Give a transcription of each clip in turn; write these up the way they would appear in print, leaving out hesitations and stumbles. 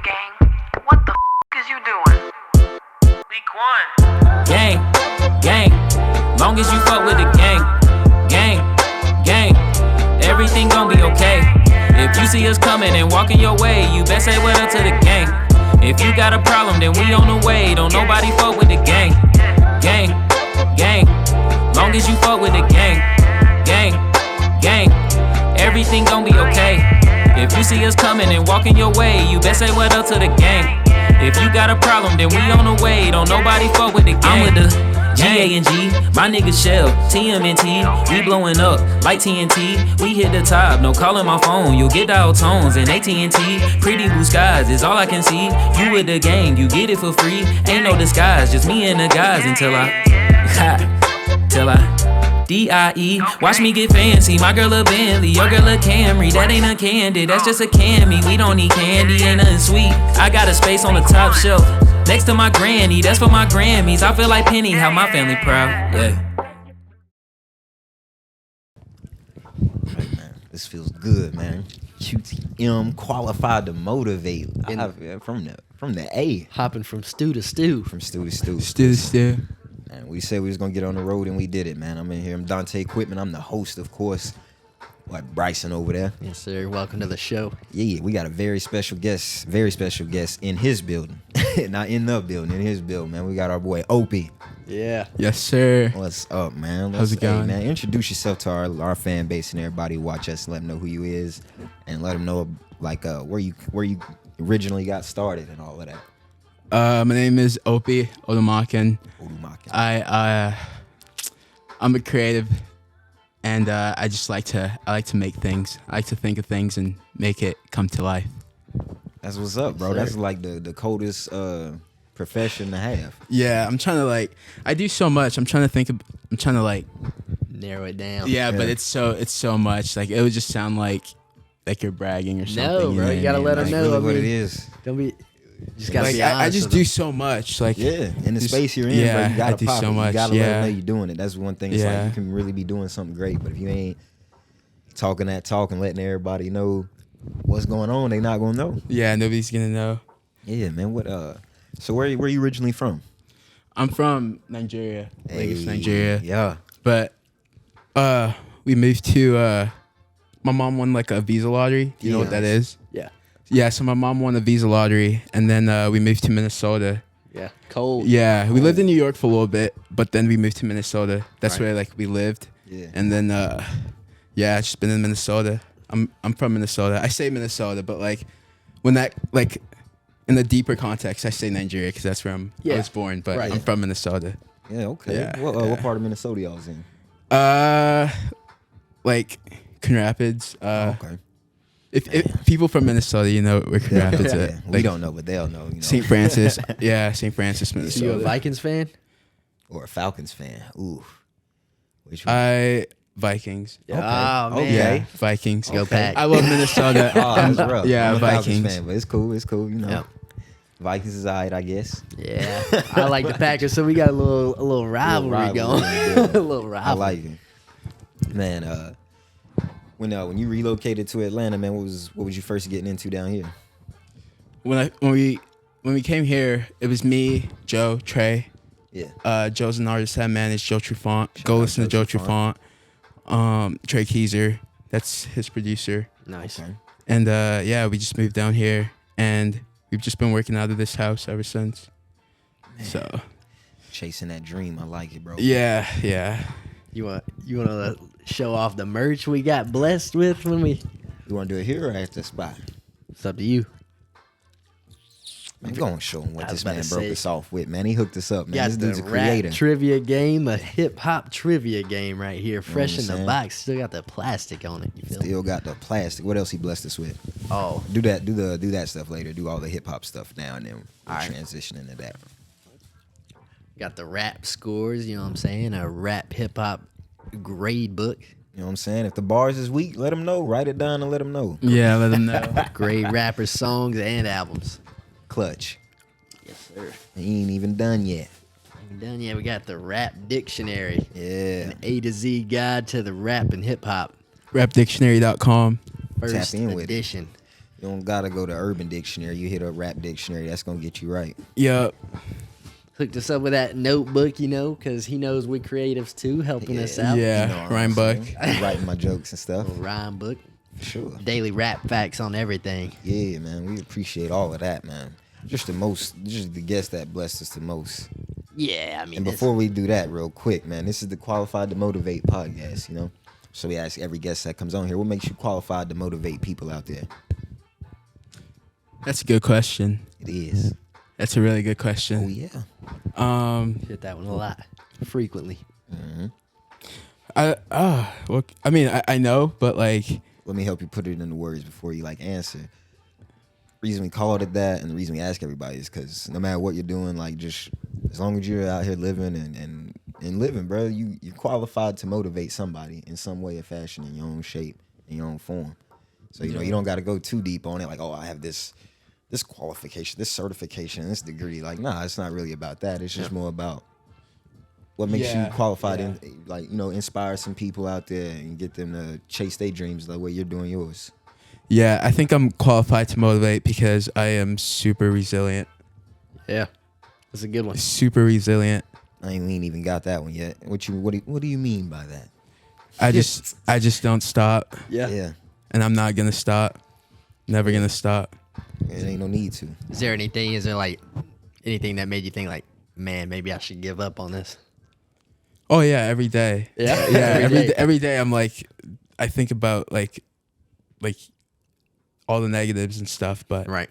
gang. What the is you doing? Week 1. Gang, long as you fuck with the gang, everything gon' be okay. If you see us coming and walking your way, you best say what up to the gang. If you got a problem, then we on the way. Don't nobody fuck with the gang, long as you fuck with the gang, everything gon' be okay. If you see us coming and walking your way, you best say what up to the gang. If you got a problem, then we on the way. Don't nobody fuck with the gang. I'm with the G-A-N-G, my nigga Shell, TMNT, we blowing up like TNT. We hit the top, no calling my phone. You'll get dial tones and AT&T. Pretty blue skies is all I can see. You with the gang, you get it for free. Ain't no disguise, just me and the guys until I D-I-E, watch me get fancy. My girl a Bentley, your girl a Camry. That ain't a candy, that's just a Cammy. We don't need candy, ain't nothing sweet. I got a space on the top shelf next to my granny, that's for my Grammys. I feel like Penny, how my family proud, yeah. Right, man. This feels good, man. QTM qualified to motivate. From the A. Hopping from stew to stew. From stew to stew. Stew to stew. And we said we was gonna get on the road and we did it, man. I'm in here. I'm Dante Equipment. I'm the host, of course. Like Bryson over there. Yes, sir. Welcome to the show. Yeah, we got a very special guest in his building. Not in the building, in his building, man. We got our boy Opie. Yeah. Yes, sir. What's up, man? How's it going? Hey, man, introduce yourself to our fan base and everybody who watch us. Let them know who you is, and let them know like where you originally got started and all of that. My name is Opie Odumakin. I'm a creative, and I like to make things. I like to think of things and make it come to life. That's what's up, bro. That's like the coldest profession to have. Yeah, I'm trying to I do so much. I'm trying to narrow it down. Yeah, but it's so much. Like it would just sound like you're bragging or something. No, bro, you gotta let them know. Really what it is. Don't be. Just gotta be honest. I just do so much. In the space you're in, yeah, bro, you gotta I do pop so it. much. You gotta let them know you're doing it. That's one thing. It's Yeah. like you can really be doing something great, but if you ain't talking that talk and letting everybody know what's going on, they not gonna know. Yeah, nobody's gonna know. Yeah, man. What? So where you originally from? I'm from Nigeria, Lagos, Nigeria. Yeah. But we moved to. My mom won a visa lottery. Do you know what that is? Yeah. Yeah, so my mom won a visa lottery, and then we moved to Minnesota. Yeah. Cold. Yeah, we lived in New York for a little bit, but then we moved to Minnesota. That's Right. where we lived. Yeah. And then I've just been in Minnesota. I'm from Minnesota. I say Minnesota, but when that in the deeper context, I say Nigeria because that's where I was born. But Right. I'm from Minnesota. Yeah. Okay. Yeah, What part of Minnesota y'all was in? Coon Rapids. Okay. If people from Minnesota, where Coon Rapids Yeah. at. We don't know, but they'll know. St. Francis. Yeah, St. Francis, So you a Minnesota. Vikings fan? Or a Falcons fan. Ooh. Which one? Vikings. Yeah. Okay. Oh, man. Okay. Yeah, Vikings. Go Pack. I love Minnesota. Oh, that's rough. Yeah, I'm a Falcons Vikings. fan, but it's cool. It's cool. Yeah. Vikings is alright, I guess. Yeah. I like the Packers, so we got a little rivalry going. Yeah. A little I rivalry. like it, man. When you relocated to Atlanta, man, what was you first getting into down here? When we came here, it was me, Joe, Trey. Yeah. Joe's an artist that managed Joe Trufant. Shout Go out listen to Joe Joe Trufant. Trey Keezer, that's his producer. Nice. Okay. And we just moved down here, and we've just been working out of this house ever since. Man. So Chasing that dream, I like it, bro. yeah. You want to show off the merch we got blessed with when we? You want to do it here or at the spot? It's up to you. Man, go and show him what I was this about man to broke say. us off with, man. He hooked us up, man. Got This dude's a the rap creator. trivia game, a hip hop trivia game right here, fresh what I'm in the saying? box. Still got the plastic on it. You feel me? Still got the plastic. What else he blessed us with? Oh, Do that stuff later. Do all the hip hop stuff now, and then we'll Alright. transition into that. got the rap scores. You know what I'm saying? A rap hip hop grade book. You know what I'm saying? If the bars is weak, let them know. Write it down and let them know. Yeah, let them know. Grade rappers, songs, and albums. Clutch. Yes, sir. He ain't even done yet. Ain't done yet. We got the rap dictionary. Yeah. An A to Z guide to the rap and hip hop. Rapdictionary.com. First in with it. edition. You know don't gotta go to Urban Dictionary. You hit a Rap Dictionary. That's gonna get you right. Yup. Hooked us up with that notebook, because he knows we creatives too, helping us out. Yeah. You know what Rhyme I'm book. saying? Writing my jokes and stuff. Little rhyme book, Sure. daily rap facts on everything. Yeah, man. We appreciate all of that, man. Just the guest that blessed us the most. Yeah, I mean, And before we do that, real quick, man, this is the Qualified to Motivate podcast, So we ask every guest that comes on here, what makes you qualified to motivate people out there? That's a good question. It is. That's a really good Oh, question. yeah. hit that one a lot, frequently. I know, but like, Let me help you put it into words before you answer. Reason we called it that and the reason we ask everybody is because no matter what you're doing, just as long as you're out here living and living, bro, you're qualified to motivate somebody in some way or fashion, in your own shape, in your own form. So you don't got to go too deep on it. I have this qualification, this certification, this degree. Nah, it's not really about that. It's just more about what makes you qualified and inspire some people out there and get them to chase their dreams the way you're doing yours. yeah, I think I'm qualified to motivate because I am super resilient. Yeah, that's a good one. Super resilient. We ain't even got that one yet. What do you mean by that? I just don't stop, Yeah. and I'm not gonna stop. Never gonna stop. It ain't no need to. Is there anything that made you think man, maybe I should give up on this? Oh yeah, every day. Yeah? Yeah, every day I'm I think about like all the negatives and stuff, but Right.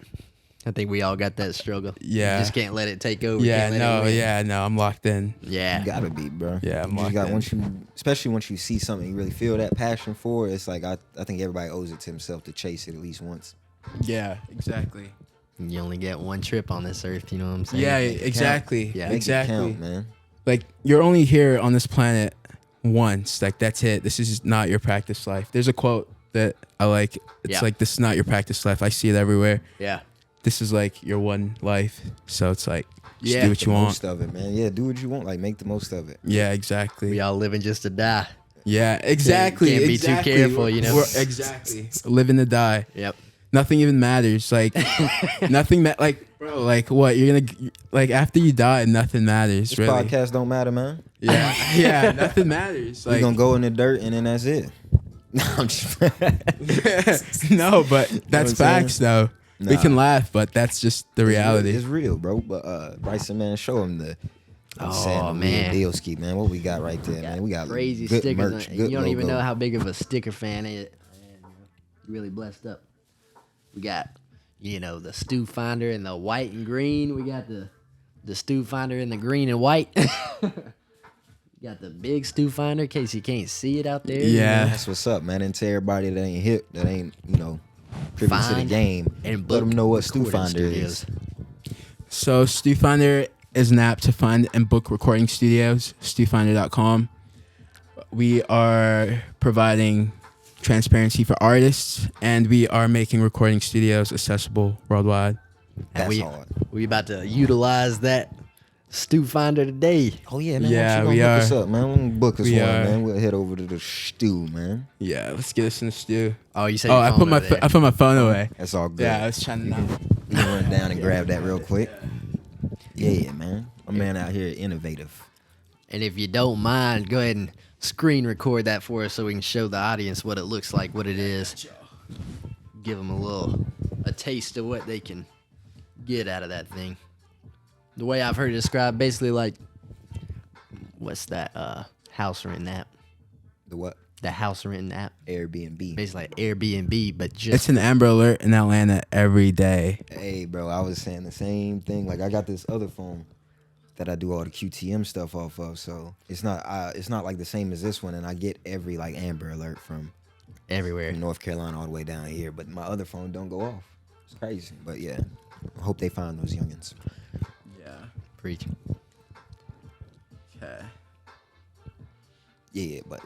I think we all got that struggle. Yeah. You just can't let it take over. yeah, Can't let it win. I'm locked in. Yeah. You gotta be, bro. Yeah, I'm You just locked in. especially once you see something you really feel that passion for. It's I think everybody owes it to himself to chase it at least once. Yeah, exactly. You only get one trip on this earth, you know what I'm saying? Yeah, exactly. Yeah. Make it Exactly. count, man. You're only here on this planet once. That's it. This is not your practice life. There's a quote that I like. It's Yeah. this is not your practice life. I see it everywhere. Yeah. This is your one life. So it's just Yeah. do what The you want. most of it, man. Yeah, do what you want. Make the most of it. Yeah, exactly. We all living just to die. Yeah, exactly. Can't be too exactly. careful, Exactly. Living to die. Yep. Nothing even matters. Nothing bro, what? You're gonna after you die, nothing matters, This really. podcast don't matter, man. Yeah. Yeah, nothing matters. We're gonna go in the dirt and then that's it. No, I'm just No, but that's what I'm facts though. We Nah. can laugh, but that's just the reality. It's real, bro. But Bryson, man, show him the Man. deal ski, man. What we got right there, man? We got crazy good stickers. merch, You good don't even logo. know how big of a sticker fan it is. Really blessed up. We got, the Stufinder in the white and green. We got the Stufinder in the green and white. You got the big Stufinder in case you can't see it out there. Yeah. That's what's up, man. And to everybody that ain't hip, that ain't privy to the Find game, and let book them know what recording Stufinder studios. is. So Stufinder is an app to find and book recording studios. Stufinder.com. We are providing transparency for artists, and we are making recording studios accessible worldwide. That's we hard. we about to utilize that Stufinder today. Oh yeah, man. Yeah, why we don't you gonna hook are. us up, man? We're gonna book us We one, are. man. We'll head over to the stew, man. Yeah, let's get us in the stew. Oh, you said Oh, your I phone put my over there. I put my phone away. That's all good. Yeah, I was trying to not. You can run down and grab that real quick. Yeah, man. My man out here innovative. And if you don't mind, go ahead and screen record that for us so we can show the audience what it looks like, what it is. Give them a taste of what they can get out of that thing. The way I've heard it described, basically what's that house renting app? The what? The house renting app. Airbnb. Basically like Airbnb, but It's just an Amber Alert in Atlanta every day. Hey, bro, I was saying the same thing. I got this other phone that I do all the QTM stuff off of, so it's not like the same as this one, and I get every Amber Alert from everywhere. North Carolina all the way down here, but my other phone don't go off. It's crazy, but yeah, I hope they find those youngins. Yeah. Preach. Okay. Yeah, but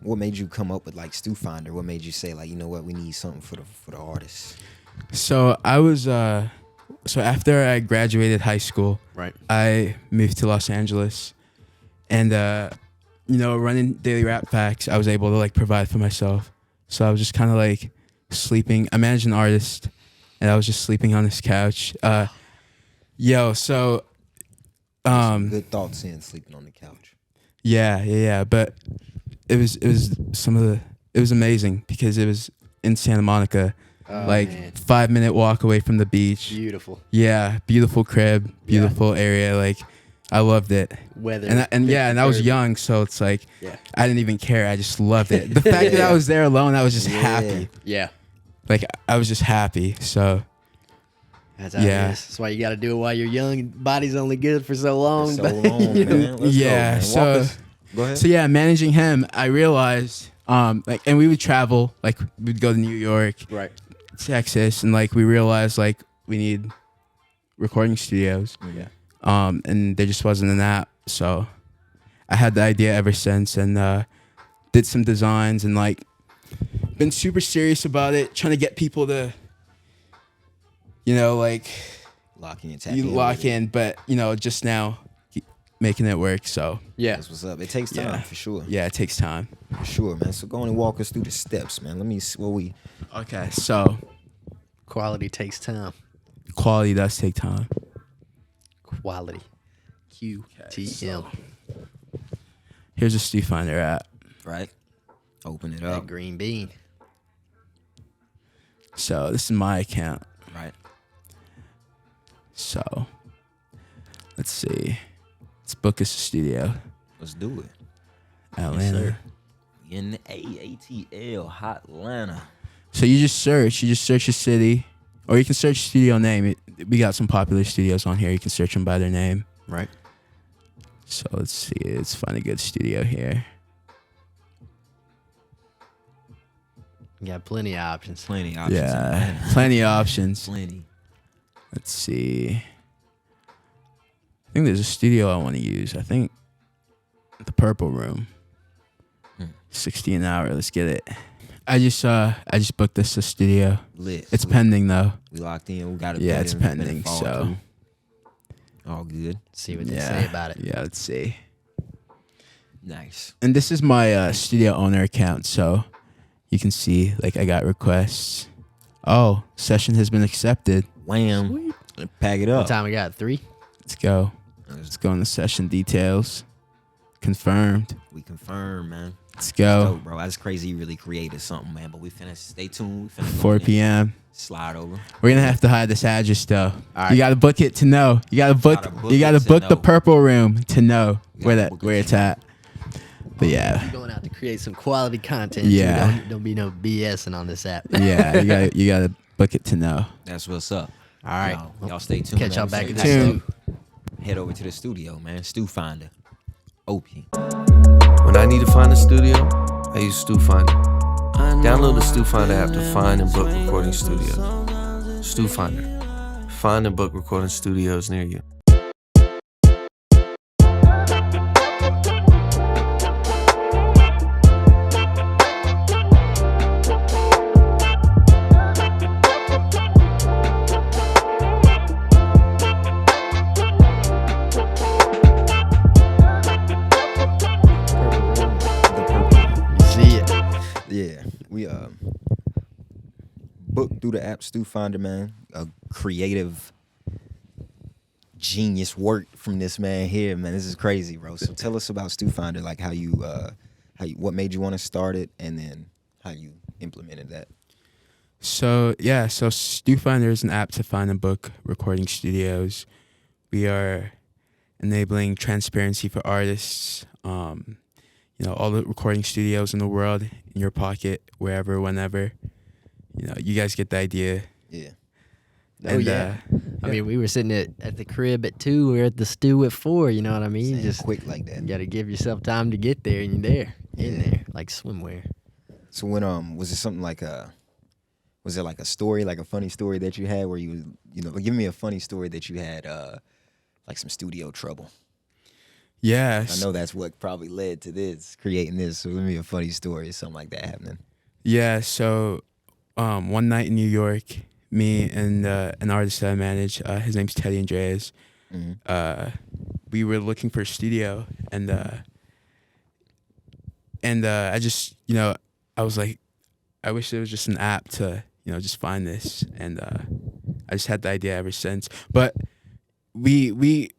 what made you come up with Stufinder? What made you say you know what, we need something for the artists? So I was so after I graduated high school, Right. I moved to Los Angeles, and running daily rap facts, I was able to provide for myself. So I was just kind of sleeping. I managed an artist, and I was just sleeping on this couch. So Some good thoughts in sleeping on the couch. yeah. But it was amazing because it was in Santa Monica, like man. 5-minute walk away from the beach. Beautiful Yeah, beautiful crib, beautiful area. Like I loved it. weather. And I was young, so it's like Yeah. I didn't even care. I just loved it. The fact that I was there alone, I was just happy. Yeah. Like I was just happy. So That's how Yeah. it is. That's why you got to do it while you're young. Body's only good for so long. So but, long, you know, man. Let's Yeah, go, man. so- Walk us. Go ahead. So yeah, managing him, I realized, like, and we would travel, like, we'd go to New York, Right. Texas, and like we realized like we need recording studios, Yeah. and there just wasn't an app. So I had the idea ever since, and did some designs, and like been super serious about it, trying to get people to, like Lock in, tap you in lock with it. in, but just now keep making it work. So Yeah. That's what's up. It takes time Yeah. for sure. yeah, it takes time. For sure, man. So go on and walk us through the steps, man. Let me see what we. Okay, so Quality takes time. quality does take time. Quality. QTM. Here's a Stufinder app. Right. Open it That up. green bean. So this is my account. Right. So let's see. Let's book us a studio. Let's do it. Atlanta. sir. In the AATL Hotlanta. So you just search a city, or you can search studio name. We got some popular studios on here. You can search them by their name. Right. So let's see. Let's find a good studio here. You got plenty of options. Plenty of options. Yeah, plenty of options. Plenty. Let's see. I think there's a studio I want to use. I think the Purple Room. 60 an hour. Let's get it. I just booked this studio. Lit. It's we, pending though. We locked in. We got it. Yeah, it's pending. So all good. See what they say about it. Yeah, let's see. Nice. And this is my studio owner account, so you can see like I got requests. Oh, session has been accepted. Wham. Pack it What up. time we got? 3? Let's go. Let's go in the session details. Confirmed. We confirm, man. Let's Dope, go. bro. That's crazy. You really created something, man. But we finna stay tuned. We finna go 4 in there. p.m. Slide over. We're gonna have to hide this address though. right. You gotta book it to know. You gotta book. You gotta book the Purple Room to know where it's at. But yeah, You're going out to create some quality content. Yeah. Too. Don't be no BSing on this app. yeah. You gotta book it to know. That's what's up. All right. Y'all stay tuned. Catch man. y'all back Stay in the tuned. studio. Head over to the studio, man. Stufinder. OP. When I need to find a studio, I use Stufinder. Download the Stufinder app to find and book recording studios. Stufinder. Find and book recording studios near you. The purple. You see it. Yeah, we booked through the app Stufinder, man. A creative genius work from this man here, man. This is crazy, bro. So tell us about Stufinder, like how you what made you want to start it, and then how you implemented that. So Stufinder is an app to find and book recording studios. We are enabling transparency for artists. All the recording studios in the world in your pocket, wherever, whenever. You guys get the idea. Yeah. Oh, yeah. I mean, we were sitting at the crib at 2. We were at the stew at 4. You know what I mean? Saying Just quick like that. you got to give yourself time to get there, and you're there. In there. Like swimwear. So when was it something like was it like a story, like a funny story that you had where you give me a funny story that you had like some studio trouble. Yeah. I know that's what probably led to this, creating this. So give me a funny story, something like that happening. Yeah, so one night in New York, me and an artist that I manage, his name's Teddy Andreas, we were looking for a studio, and I just, I was like, I wish there was just an app to just find this, and I just had the idea ever since. But we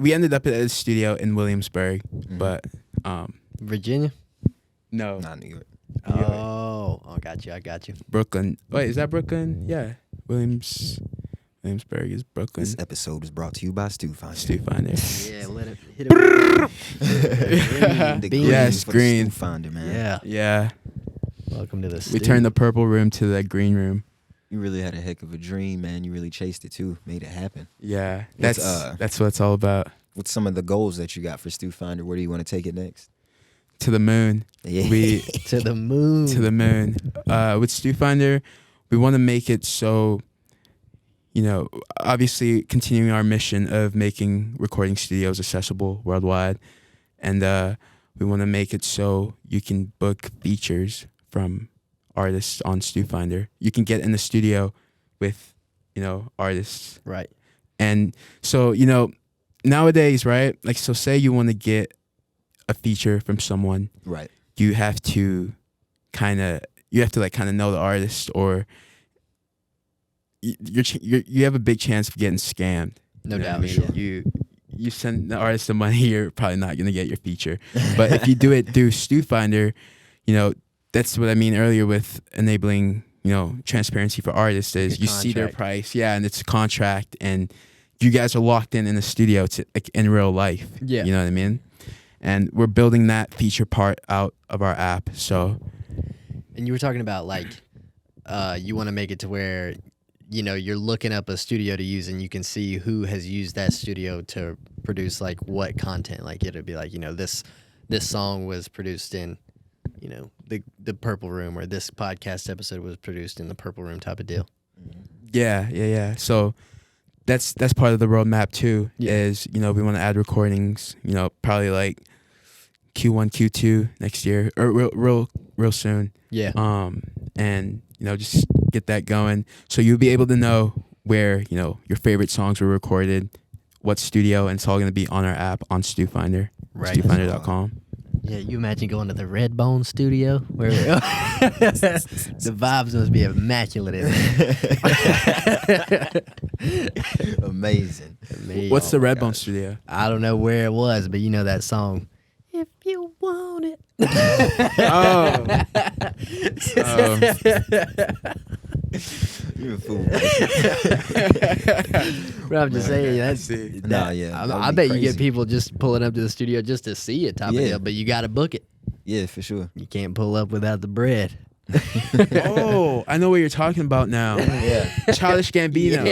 ended up at a studio in Williamsburg, but Virginia? no, Not New York. Oh, I got you. Brooklyn. Wait, is that Brooklyn? Yeah, Williamsburg is Brooklyn. This episode is brought to you by Stufinder. Stufinder. Yeah, let it hit it. The Beans. Yes, for the green. Stufinder, man. Yeah. Yeah, Welcome to the we studio. turned the purple room to the green room. You really had a heck of a dream, man. You really chased it too. Made it happen. Yeah, What's, that's what it's all about. What's some of the goals that you got for Stufinder? Where do you want to take it next? To the moon. Yeah. We to the moon. to the moon. With Stufinder, we want to make it so, obviously continuing our mission of making recording studios accessible worldwide. And we want to make it so you can book features from artists on Stufinder. You can get in the studio with, artists. Right. And so, nowadays, right? Like, so say you want to get a feature from someone, Right. you have to kind of know the artist, or you have a big chance of getting scammed. No You know doubt. what I mean? You send the artist the money, you're probably not gonna get your feature. But if you do it through Stufinder, that's what I mean earlier with enabling, transparency for artists is Your you see their contract. price, and it's a contract, and you guys are locked in the studio to like in real life. Yeah. You know what I mean? And we're building that feature part out of our app. So And you were talking about like, you want to make it to where, you're looking up a studio to use and you can see who has used that studio to produce like what content. Like it'll be like, this song was produced in, the Purple Room, or this podcast episode was produced in the Purple Room type of deal. yeah. So that's part of the roadmap too. Yeah. Is we want to add recordings. Probably like Q1, Q2 next year, or real soon. Yeah. And just get that going, so you'll be able to know where your favorite songs were recorded, what studio, and it's all gonna be on our app on Stufinder, Right. Stufinder.com. Yeah, you imagine going to the Redbone studio where the vibes must be immaculate in there. Amazing. What's the my Redbone gosh. studio? I don't know where it was, but you know that song. If you want it. Oh. You're a fool. But I'm just saying that's. see. Nah, yeah, I that would I be bet you get crazy. people just pulling up to the studio just to see it, type of Yeah. deal. But you got to book it. Yeah, for sure. You can't pull up without the bread. Oh, I know what you're talking about now. Yeah. Childish Gambino.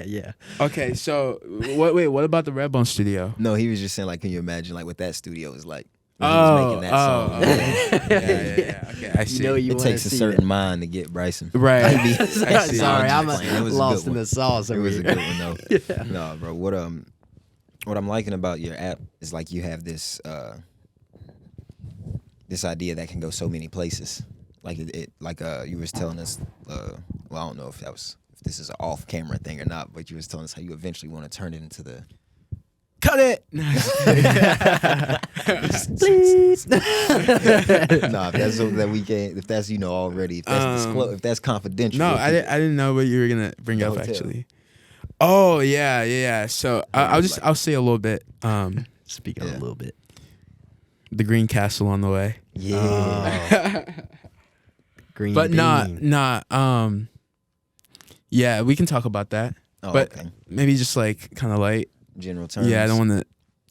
Yeah. Okay, so what about the Redbone studio? No, he was just saying, like, can you imagine, like, what that studio is like? When he Oh, was making that song. yeah. Okay, I see. You know you It want to takes a see certain mind to get Bryson. Right. I That. see. Sorry, I'm It was a lost good in one. the sauce It over was a here. good one though. No, bro. What I'm liking about your app is like you have this this idea that can go so many places. Like it like you was telling us well, I don't know if this is an off camera thing or not, but you was telling us how you eventually want to turn it into the Cut it. nah, if that's something that we can't, if that's already, if that's if that's confidential. No, we'll I keep it. didn't know what you were gonna bring up Don't tell. actually. Oh yeah. So I'll say a little bit. Speak on Yeah. a little bit. The Green Castle on the way, Yeah. Green but bean. not. Yeah, we can talk about that, Oh, but okay. maybe just like kind of light. General terms. Yeah, I don't want to.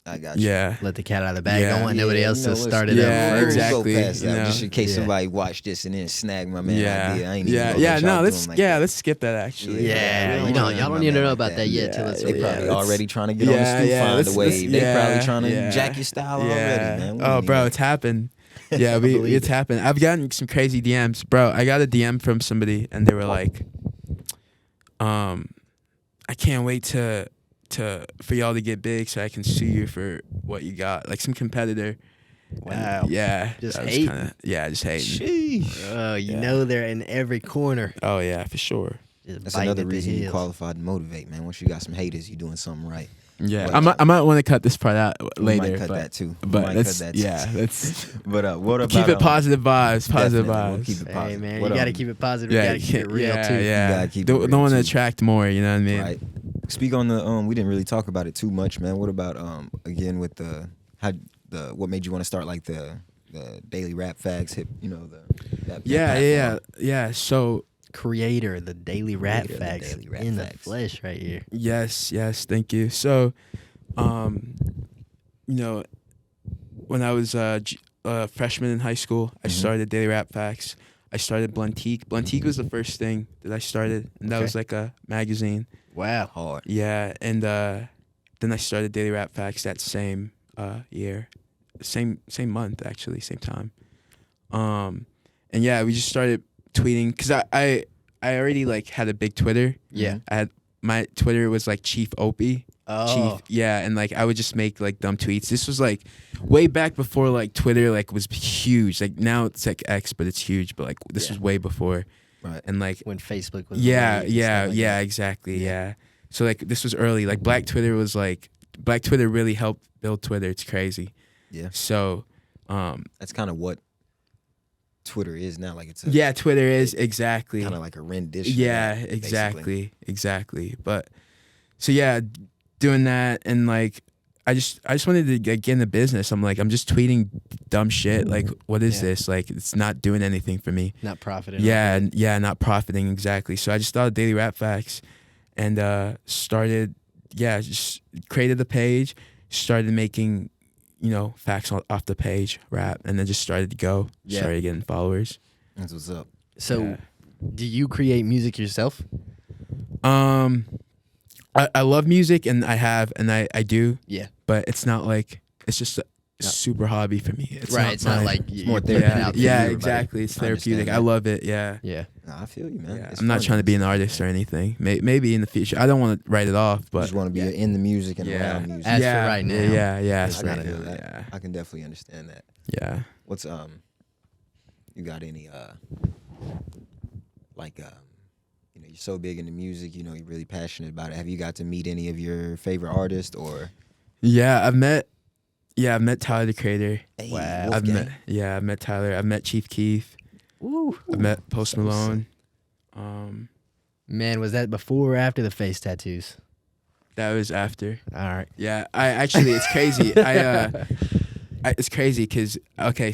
I got you. Yeah. Let the cat out of the bag. Yeah. Don't want nobody else to let's- start it Yeah, up we'll first. exactly. Go past that, you know. just in case Yeah. somebody watch this and then snag my man Yeah, idea. I ain't even yeah. gonna let y'all No, do let's 'em like that. let's skip that actually. Yeah, we you don't know, wanna y'all let don't my even man know like about that. that yet Yeah, till it's They over. probably let's- already trying to get yeah, on the yeah, Stufinder let's- wave. They probably trying to yeah. jack your style already, man. We Oh, ain't bro, even- it's happened. Yeah, it's happened. I've gotten some crazy DMs, bro. I got a DM from somebody, and they were like, I can't wait for y'all to get big so I can sue you for what you got, like some competitor. Wow. And yeah, Just that was hating. just hating. Sheesh. Oh, you Yeah. know they're in every corner. Oh yeah, for sure. Just That's biting another at the reason you heels. qualified to motivate, man. Once you got some haters, you doing something right. Yeah, What- I might want to cut this part out We later. might cut but, that too. We But might let's cut that too. yeah, let's But what about keep it positive vibes. Positive definitely, we'll vibes. keep it Hey positive. man, What, you gotta keep it positive. Yeah, you gotta keep it real yeah, too. yeah. gotta keep it don't real, want to too. attract more. You know what I mean? Right. Speak on the we didn't really talk about it too much, man. What about again with what made you want to start like the daily rap facts hip, that platform? Yeah. So Creator, the daily rap Creator of the facts Daily Rap in the Facts. flesh right here. yes, thank you. So, when I was a freshman in high school, I started Daily Rap Facts. I started Bluntique. Bluntique was the first thing that I started, and that Okay. was like a magazine. Wow. Hard. Yeah, and then I started Daily Rap Facts that same year, same month actually, same time. And yeah, we just started tweeting because I already like had a big Twitter. Yeah. I had my Twitter was like Chief Opie. Oh. Chief, yeah, and like I would just make like dumb tweets. This was like way back before like Twitter like was huge. Like now it's like X, but it's huge. But like this was way before, Right. and like When Facebook was yeah, the wave and stuff like that. exactly, yeah. So like this was early. Like Black Twitter really helped build Twitter. It's crazy. Yeah. So, That's kind of what Twitter is now. Like it's yeah, Twitter is exactly. kind of like a rendition. Yeah, of that, basically. exactly. But so yeah, doing that and like I just wanted to get in the business. I'm just tweeting dumb shit. Like what is this? Like it's not doing anything for me. Not profiting. Yeah, not profiting exactly. So I just thought of Daily Rap Facts and started just created the page, started making facts off the page, rap, and then just started to go. Yeah. Started getting followers. That's what's up. So, Yeah. do you create music yourself? I love music and I do, Yeah. but it's not like it's just a super hobby for me. It's Right. It's not my- like more you're putting it therapeutic. out there yeah, for everybody. exactly. It's I understand therapeutic. I that. love it. Yeah. Yeah. Nah, I feel you, man. Yeah, It's I'm not fun. trying to be an artist or anything. Maybe in the future. I don't want to write it off, You but just want to be in the music and yeah, around music. As for right now, yeah, I for can right feel now, that. yeah, I can definitely understand that. yeah. What's you got any like you're so big into music, you're really passionate about it. Have you got to meet any of your favorite artists or Yeah, I've met Tyler the Creator. hey, Wow. Wolfgang? I've met Tyler. I've met Chief Keef. Woo. I've met Post So what's up? Malone. Man, was that before or after the face tattoos? That was after. All right. Yeah, it's crazy. It's crazy because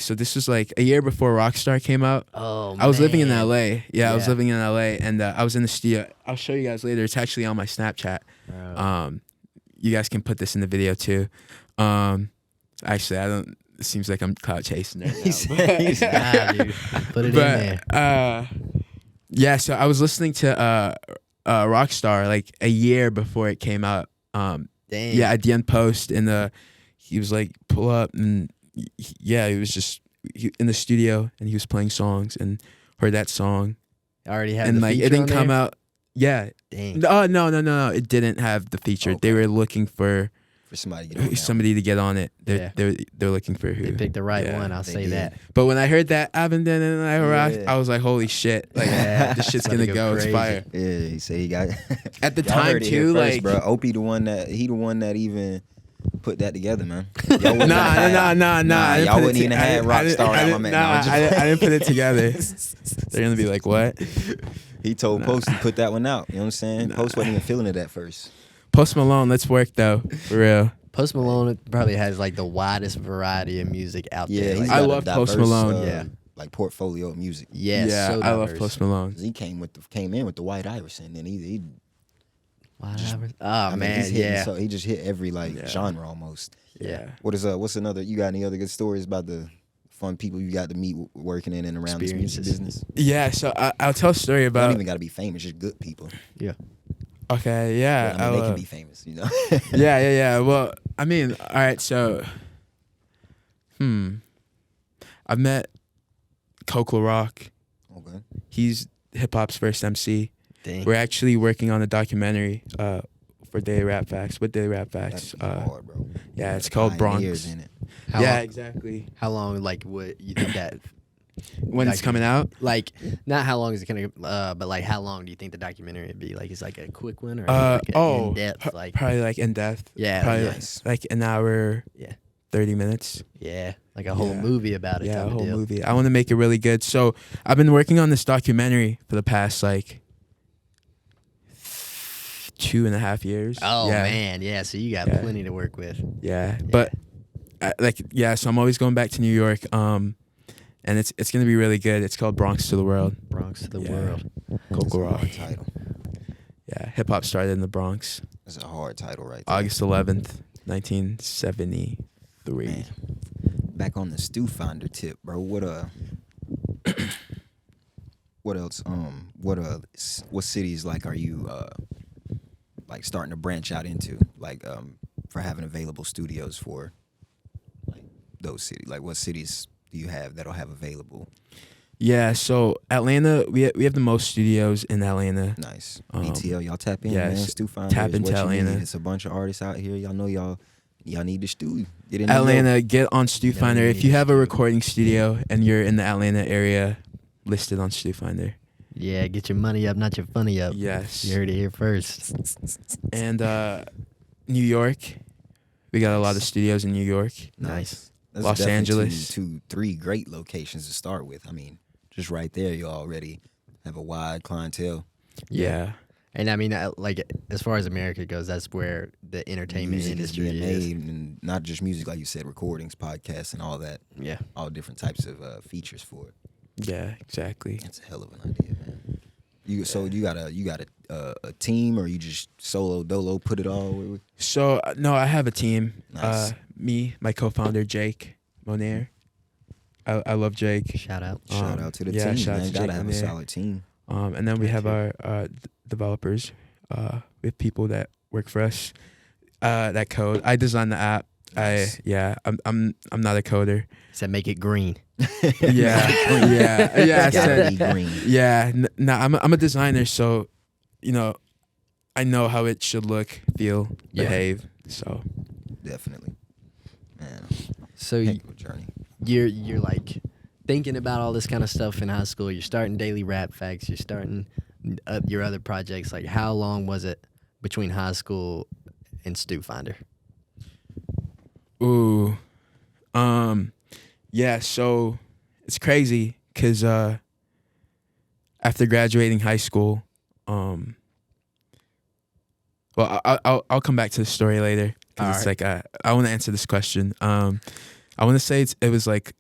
so this was like a year before Rockstar came out. Oh, I was living in man. LA. Yeah, I was Yeah. living in LA, and I was in the studio. I'll show you guys later. It's actually on my Snapchat. Bro. You guys can put this in the video too. Actually, I don't. It seems like I'm cloud chasing right now. Nah, dude. Put it in there. Yeah. So I was listening to Rockstar like a year before it came out. Dang. Yeah, at the end post, and he was like, "Pull up," and he was just in the studio, and he was playing songs, and heard that song, I already had and the like feature it didn't on come there? out. Yeah. Dang. No. It didn't have the feature. They Okay. were looking for For somebody to get on now. somebody to get on it. They're looking for who. They picked the right Yeah, one. I'll they say did. that. But when I heard that I've been done and I rock, Yeah. I was like, holy shit! Like Yeah. this shit's About gonna to go. go It's crazy. fire. Yeah, he said he got At the Y'all time heard it here too, first, like bro. Opie the one that even put that together, man. Y'all wouldn't nah. Nah, I didn't y'all put it wouldn't even I have didn't- I didn't- Rockstar I out, didn't- my man. Nah, No, I'm just I didn't put it together. They're gonna be like, what? He told Post to put that one out. You know what I'm saying? Post wasn't even feeling it at first. Post Malone, let's work though, for real. Post Malone probably has like the widest variety of music out Yeah, there. he's Like, I got a love Post diverse, Malone. Yeah. like portfolio of music. yeah, so I love diverse. Post Malone. He came in with the White Iverson, and he Whatever. Oh I mean, man, he's hitting, yeah. so he just hit every Yeah. genre almost. Yeah. What's another? You got any other good stories about the fun people you got to meet working in and around this music Experiences. business? Yeah, so I'll tell a story Don't about. even got to be famous, just good people. Yeah. Okay, yeah, I mean, they I'll, can be famous, you know. yeah. Well, I mean, all right, so, I've met Coke Rock. Okay. He's hip hop's first MC. Dang. We're actually working on a documentary for Daily Rap Facts with Daily Rap Facts. That's hard, bro. Yeah, it's The called pioneers Bronx. in it. How Yeah, long, exactly. how long like would you think that When it's coming out? Like, not how long is it gonna, but like how long do you think the documentary would be? Like, it's like a quick one or like an in depth? Like, probably like in depth. Yeah, probably nice. like an hour. Yeah. 30 minutes. Yeah, like a whole movie about it. Yeah, type a of whole deal. movie. I want to make it really good. So I've been working on this documentary for the past like 2.5 years. Oh yeah. man, yeah. So you got Yeah. plenty to work with. Yeah, but so I'm always going back to New York. And it's gonna be really good. It's called Bronx to the World. Bronx to the Yeah. world. That's Coco a Rock. hard title. Yeah, hip hop started in the Bronx, That's a hard title right there. August 11th, 1973. Man. Back on the Stufinder tip, bro. What what else? What cities like are you like starting to branch out into? Like for having available studios for like those cities. Like what cities do you have that'll have available? Yeah, so Atlanta, we have the most studios in Atlanta. Nice. ATL, y'all tap in, yeah, man. s- Stufinder tap is into what you Atlanta. need. It's a bunch of artists out here. Y'all know y'all need the studio. Get in Atlanta, get on Stufinder. If you have a studio. recording studio and you're in the Atlanta area, listed on Stufinder. Yeah, get your money up, not your funny up. Yes. You heard it here first. And New York, we got a lot of studios in New York. Nice. That's Los definitely Angeles. two, 3 great locations to start with. I mean, just right there, you already have a wide clientele. Yeah. And I mean, like as far as America goes, that's where the entertainment Music is industry being is. made, and not just music, like you said, recordings, podcasts, and all that. Yeah. All different types of features for it. Yeah, exactly. That's a hell of an idea, man. So you got a team, or you just solo dolo put it all with? So, no, I have a team. Nice. Me, my co-founder, Jake Monair. I love Jake. Shout out. Shout out to the yeah, team, shout out man. to Gotta Jake have a Monair. solid team. And then we have our developers. We have people that work for us that code. I design the app. Nice. I'm not a coder. Said make it green. Yeah, yeah. I It's gotta said, be green. yeah. I'm a designer, so I know how it should look, feel, Yeah. behave. So Definitely, man. So Heck of a journey. you're like thinking about all this kind of stuff in high school. You're starting daily rap facts. You're starting your other projects. Like, how long was it between high school and Stufinder? ooh, yeah. So it's crazy because after graduating high school, well, I'll come back to the story later. 'Cause it's like I want to answer this question. I want to say it was like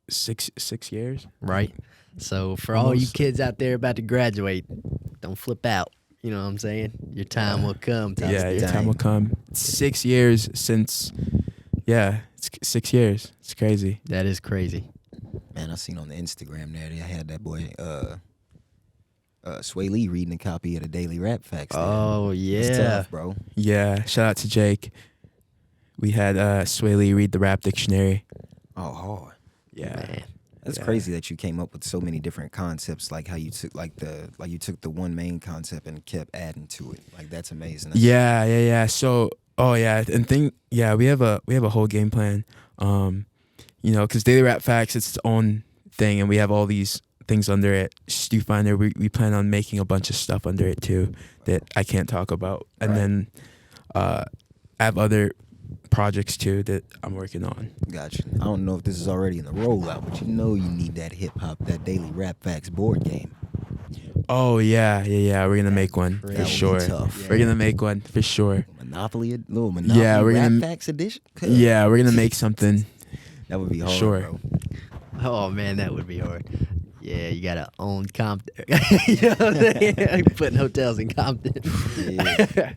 six years. Right. So for all you Almost. kids out there about to graduate, don't flip out. You know what I'm saying? Your time will come. Yeah, your Dang. time will come. 6 years since. Yeah, it's 6 years. It's crazy. That is crazy. Man, I seen on the Instagram there they had that boy Sway Lee reading a copy of the Daily Rap Facts. there. Oh It's yeah. tough, bro. Yeah, shout out to Jake. We had Sway Lee read the rap dictionary. Oh, hard. Yeah. Man. That's Yeah. crazy that you came up with so many different concepts. Like how you took you took the one main concept and kept adding to it. Like that's amazing. That's, Yeah. So, we have a whole game plan. Because Daily Rap Facts, it's its own thing, and we have all these things under it. Stufinder, we plan on making a bunch of stuff under it too that I can't talk about, and Right. then I have other projects too that I'm working on. Gotcha. I don't know if this is already in the rollout, but you need that hip hop, that Daily Rap Facts board game. Oh yeah. We're gonna make one That for would be sure. tough. We're gonna make one for sure. Little Monopoly Yeah, we're Rap gonna- Facts edition. Yeah, we're gonna make something. That would be hard, Sure. bro. Oh man, that would be hard. Yeah, you gotta own Compton. You know what I'm saying? Putting hotels in Compton. Yeah.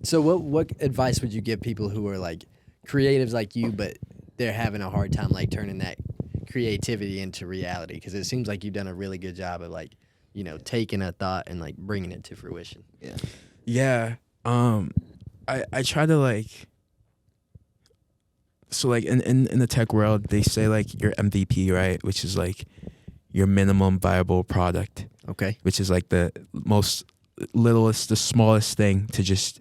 So what advice would you give people who are like creatives like you, but they're having a hard time like turning that creativity into reality? Because it seems like you've done a really good job of like, taking a thought and like bringing it to fruition. Yeah. Yeah. I try to like. So like in the tech world, they say like your MVP, right, which is like your minimum viable product, Okay. which is like the most littlest, the smallest thing to just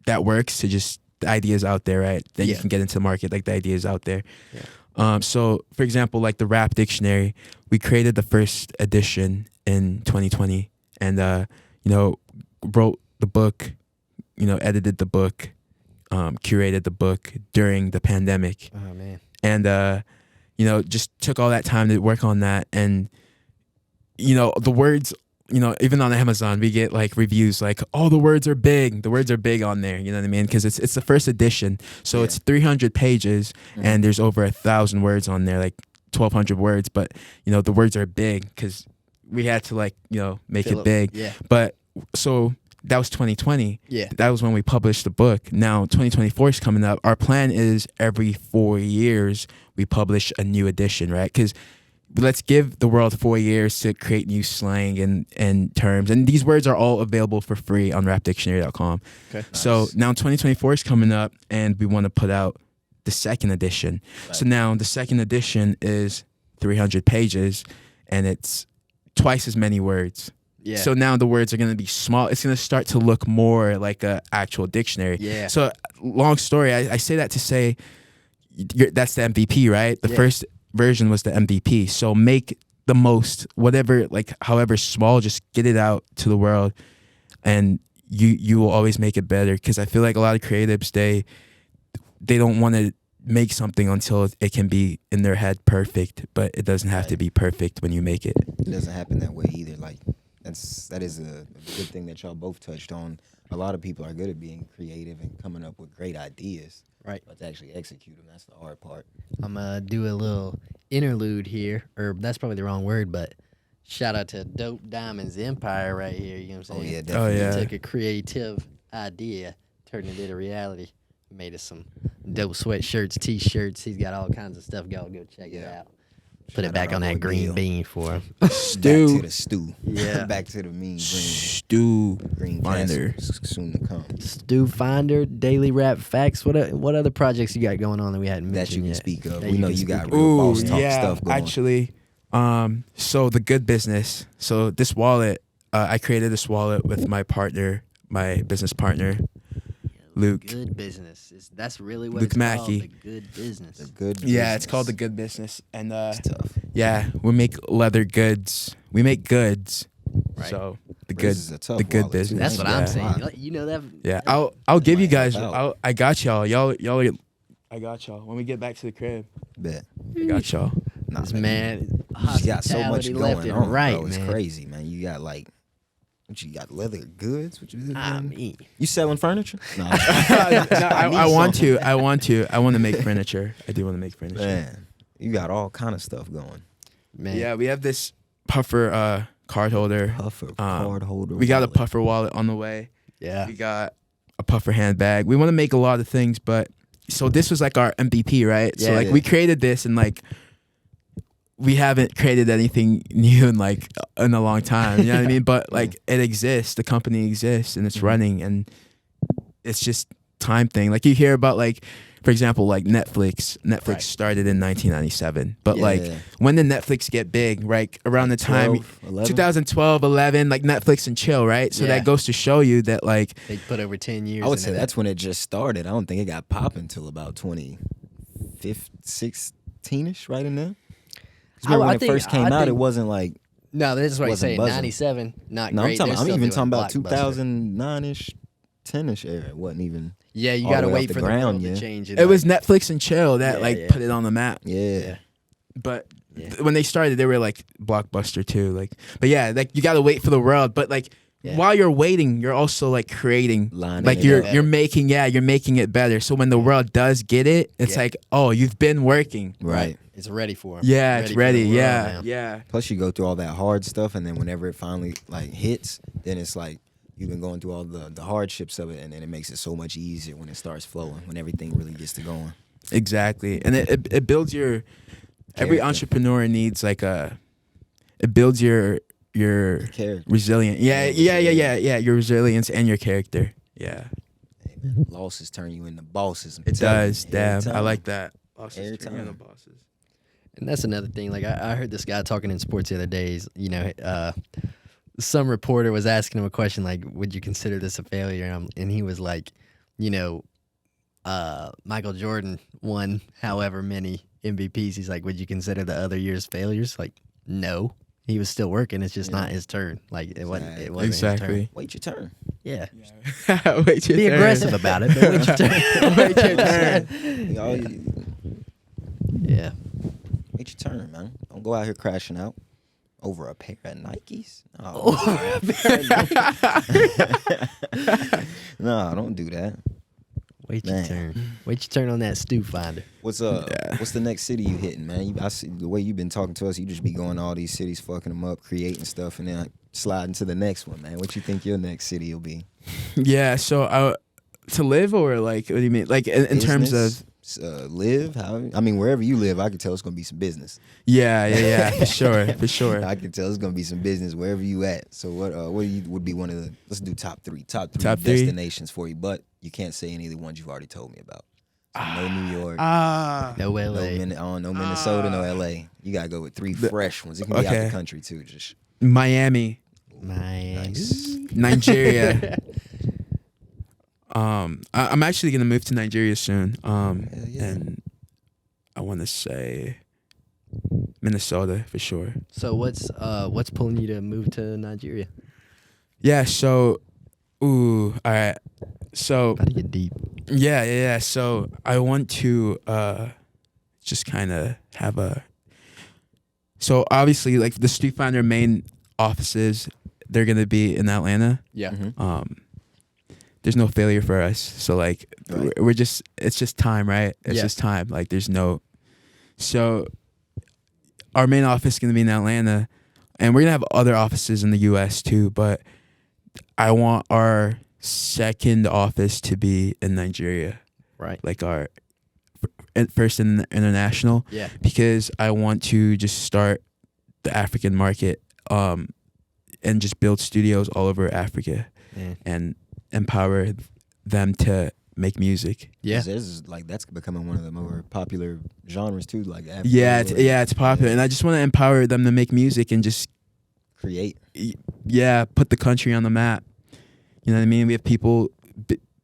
that works, to just the ideas out there, right, that you Yeah. can get into the market, like the ideas out there. Yeah. So, for example, like the rap dictionary, we created the first edition in 2020, and wrote the book, edited the book, curated the book during the pandemic, Oh man. and just took all that time to work on that. And the words, even on Amazon, we get like reviews like, oh, the words are big. The words are big on there. You know what I mean? Because it's the first edition, so it's 300 pages, and there's over 1,000 words on there, like 1,200 words. But the words are big because we had to make Fill it up. big. Yeah. But so that was 2020. Yeah. That was when we published the book. Now 2024 is coming up. Our plan is every 4 years we publish a new edition, right? Because let's give the world 4 years to create new slang and terms. And these words are all available for free on rapdictionary.com. Okay. So now 2024 is coming up, and we want to put out the second edition. Right. So now the second edition is 300 pages, and it's twice as many words. Yeah. So now the words are going to be small. It's going to start to look more like an actual dictionary. Yeah. So long story, I say that to say that's the MVP, right? The first version was the MVP. So make the most, whatever, like however small, just get it out to the world, and you will always make it better. Because I feel like a lot of creatives, they don't want to make something until it can be in their head perfect, but it doesn't have to be perfect when you make it. It doesn't happen that way either. Like that is a good thing that y'all both touched on. A lot of people are good at being creative and coming up with great ideas. Right. But to actually execute them, that's the hard part. I'm gonna do a little interlude here, or that's probably the wrong word, but shout out to Dope Diamonds Empire right here. You know what I'm saying? Oh yeah, definitely. Oh, yeah. He took a creative idea, turned it into reality, made us some dope sweatshirts, t-shirts. He's got all kinds of stuff. Y'all go check it out. Put it Shout back out on our that green deal. bean for him. Back Stu. to the stew. Yeah. Back to the mean green Finder. castle soon to come. Stufinder, Daily Rap Facts. What other projects you got going on that we hadn't That mentioned you can yet? speak of. That We know can you speak got of? real boss talk stuff going. Actually, so the good business. So this wallet, I created this wallet with my business partner, Luke. Good business. That's really what Luke it's Mackey. called. The good business. The good Yeah, it's business. called the good business, and It's tough. yeah, we make leather goods. We make goods. Right. So the This good, is a tough the good wallet, too. business. That's what yeah. I'm saying. Wow. You know that. Yeah, I'll give you might guys. help out. I got y'all. Y'all. I got y'all. When we get back to the crib, Bet. I got y'all. Nah, This man, you got so much hospitality going left and on, right, bro. It's man. crazy, man. You got what you got? Leather goods? What you I mean, You selling furniture? No, No, I want to. I want to make furniture. I do want to make furniture. man, you got all kind of stuff going. man. Yeah, we have this puffer card holder. Puffer, card holder. We got a wallet. puffer wallet on the way. Yeah. We got a puffer handbag. We want to make a lot of things, but so this was like our MVP, right? So Yeah. like we created this, and like we haven't created anything new in a long time. You know what I mean? But like it exists. The company exists, and it's running, and it's just time thing. Like you hear about for example, like Netflix. Netflix Right. started in 1997, but Yeah. like when did Netflix get big? Right around the time 12, 11? 2012, 11, like Netflix and chill, right? So Yeah. that goes to show you that like They put over 10 years. I would into say that. that's when it just started. I don't think it got popping until about 2016-ish, right in there. 'Cause remember I when it think- first came I out, it think- wasn't like. No, that's what I wasn't say. buzzing. 97, not No, great. I'm They're even still talking about doing blockbuster. 2009-ish, 10-ish era. It wasn't even. Yeah, you all the got to way wait off for the the world ground, to yeah. change. it was Netflix and chill that Yeah, yeah. put it on the map. Yeah. But Yeah. when they started, they were like blockbuster too. But yeah, like you got to wait for the world. But Yeah. while you're waiting, you're also creating. Lining Like it you're up. you're making it better. So when the world does get it, it's Yeah. like, oh, you've been working. Right. It's ready for them. Yeah, it's ready. for the world Yeah, now. yeah. Plus, you go through all that hard stuff, and then whenever it finally hits, then it's like you've been going through all the hardships of it, and then it makes it so much easier when it starts flowing, when everything really gets to going. Exactly, and it builds your. Every Character. entrepreneur needs it builds your Character. resilient. Yeah. Your resilience and your character. Yeah, Losses turn you into bosses. it does. Every Damn, I time. like that. Bosses Every turn you into time. bosses. And that's another thing. Like I heard this guy talking in sports the other days. Some reporter was asking him a question like, "Would you consider this a failure?" And he was like, Michael Jordan won however many MVPs. He's like, would you consider the other years failures? Like, no. He was still working. It's just not his turn. Like it wasn't. It wasn't his Exactly. turn. Wait your turn. Yeah. Wait your Be turn. aggressive about it, but wait your turn. Wait your turn. Yeah. Wait your turn, man. Don't go out here crashing out over a pair of Nikes. Oh, no, don't do that. Wait your Man. turn. Wait your turn on that Stufinder. What's What's the next city you hitting, man? I see the way you've been talking to us. You just be going to all these cities, fucking them up, creating stuff, and then sliding to the next one, man. What you think your next city will be? Yeah. So to live or like, what do you mean? Like in terms of. Live? I mean, wherever you live, I can tell it's gonna be some business. Yeah, for sure. I can tell it's gonna be some business wherever you at. So what would be one of the? Let's do top three Top three? destinations for you, but you can't say any of the ones you've already told me about. So no New York, No LA. no Minnesota, no LA. You gotta go with three fresh ones. It can be out the country too. Just Miami, nice. Nigeria. I'm actually gonna move to Nigeria soon. And I want to say Minnesota for sure. So what's pulling you to move to Nigeria? Yeah. So, all right. So About to get deep. yeah. So I want to just kind of have a. So obviously, like the Stufinder main offices, they're gonna be in Atlanta. Yeah. Mm-hmm. There's no failure for us. So like Right. we're just, it's just time, right? It's Yeah. just time. Like there's no, so our main office is going to be in Atlanta and we're going to have other offices in the US too, but I want our second office to be in Nigeria, Right. like our first international, Yeah. because I want to just start the African market and just build studios all over Africa Yeah. and empower them to make music. Yeah. That's becoming one of the more popular genres too. Like Afro, It's popular, and I just want to empower them to make music and just create. put the country on the map. You know what I mean? We have people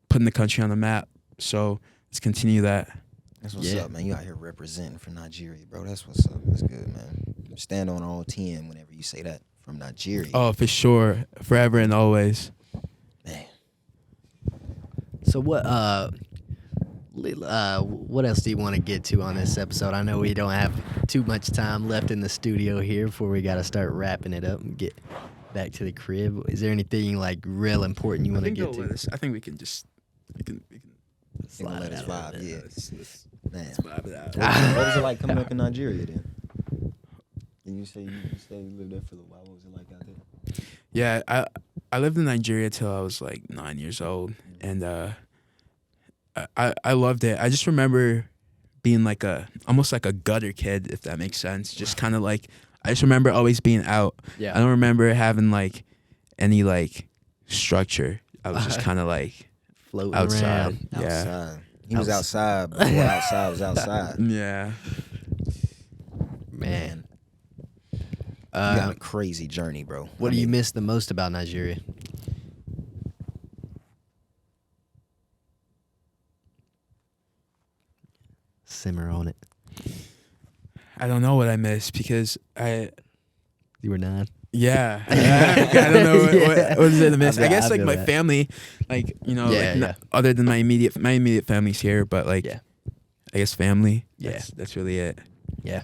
putting the country on the map, so let's continue that. That's what's up, man. You out here representing for Nigeria, bro. That's what's up. That's good, man. Stand on all 10 whenever you say that from Nigeria. Oh, for sure, forever and always. Man. So what else do you want to get to on this episode? I know we don't have too much time left in the studio here before we got to start wrapping it up and get back to the crib. Is there anything like real important you want to get to? I think we can just we can Slide let us vibe, yeah. let's Man. vibe it out. What was it like coming up in Nigeria then? And you say you lived there for a while. What was it like out there? Yeah, I lived in Nigeria till I was like 9 years old, and I loved it. I just remember being like almost like a gutter kid, if that makes sense. Just kind of like, I just remember always being out. Yeah. I don't remember having like any like structure. I was just kind of like Floating outside. around. Yeah. Outside. He was outside before outside was outside. Yeah. Man. You got a crazy journey, bro. What do you miss the most about Nigeria? Simmer on it. I don't know what I miss because You were 9. Yeah, I don't know what is it to miss. I I guess feel like my that. family, like Yeah, like, yeah. other than my immediate family's here, but like Yeah. I guess family. Yeah. That's really it. Yeah.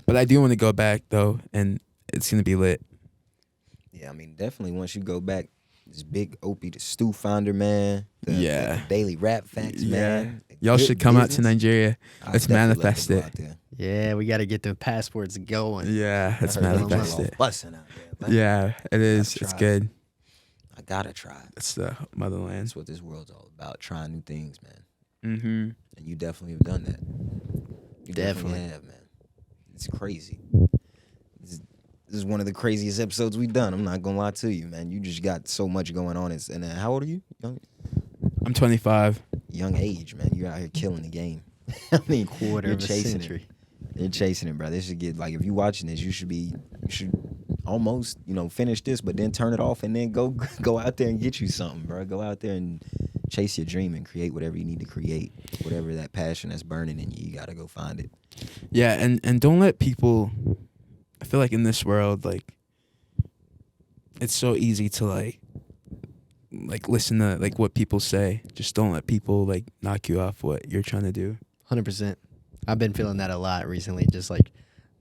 But I do want to go back though, and it's gonna be lit. Yeah, I mean, definitely once you go back, this big Opie, the Stufinder, man. The daily rap facts, man. Y'all Good should come out to business. Nigeria. I'd Let's definitely love to manifest go it. out there. Yeah, we got to get the passports going. Yeah, let's I heard them manifest all it. Busting out there, man. Yeah, it is. Gotta It's try. good. I gotta try it. It's the motherland. That's what this world's all about, trying new things, man. Mm-hmm. And you definitely have done that. You Definitely. have, man. It's crazy. This is one of the craziest episodes we've done. I'm not gonna lie to you, man. You just got so much going on. And how old are you? I'm 25. Young age, man. You're out here killing the game. I mean, Quarter you're of a chasing century. it. You're chasing it, bro. This should get like, if you watching this, you should almost, finish this, but then turn it off and then go out there and get you something, bro. Go out there and chase your dream and create whatever you need to create. Whatever that passion that's burning in you, you gotta go find it. Yeah, and don't let people. I feel like in this world, like, it's so easy to like listen to like what people say. Just don't let people like knock you off what you're trying to do. 100%. I've been feeling that a lot recently, just like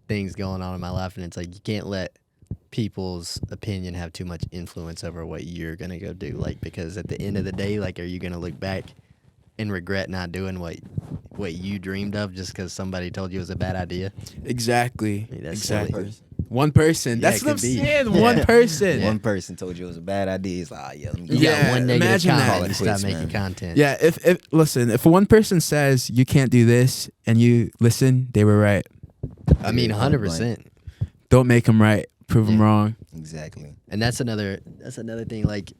things going on in my life, and it's like you can't let people's opinion have too much influence over what you're gonna go do. Like, because at the end of the day, like, are you gonna look back and regret not doing what you dreamed of just because somebody told you it was a bad idea? Exactly. I mean, that's Exactly. silly. One person. Yeah, That's it what I'm could be. saying. Yeah. One person. One person told you it was a bad idea. It's like, yeah, let me You get Yeah, got one negative imagine that. comment Call and it stop quits, making man. content. Yeah, if one person says you can't do this and you listen, they were right. I mean, 100%. Don't make them right. Prove them Yeah. wrong. Exactly. And that's another thing. Like,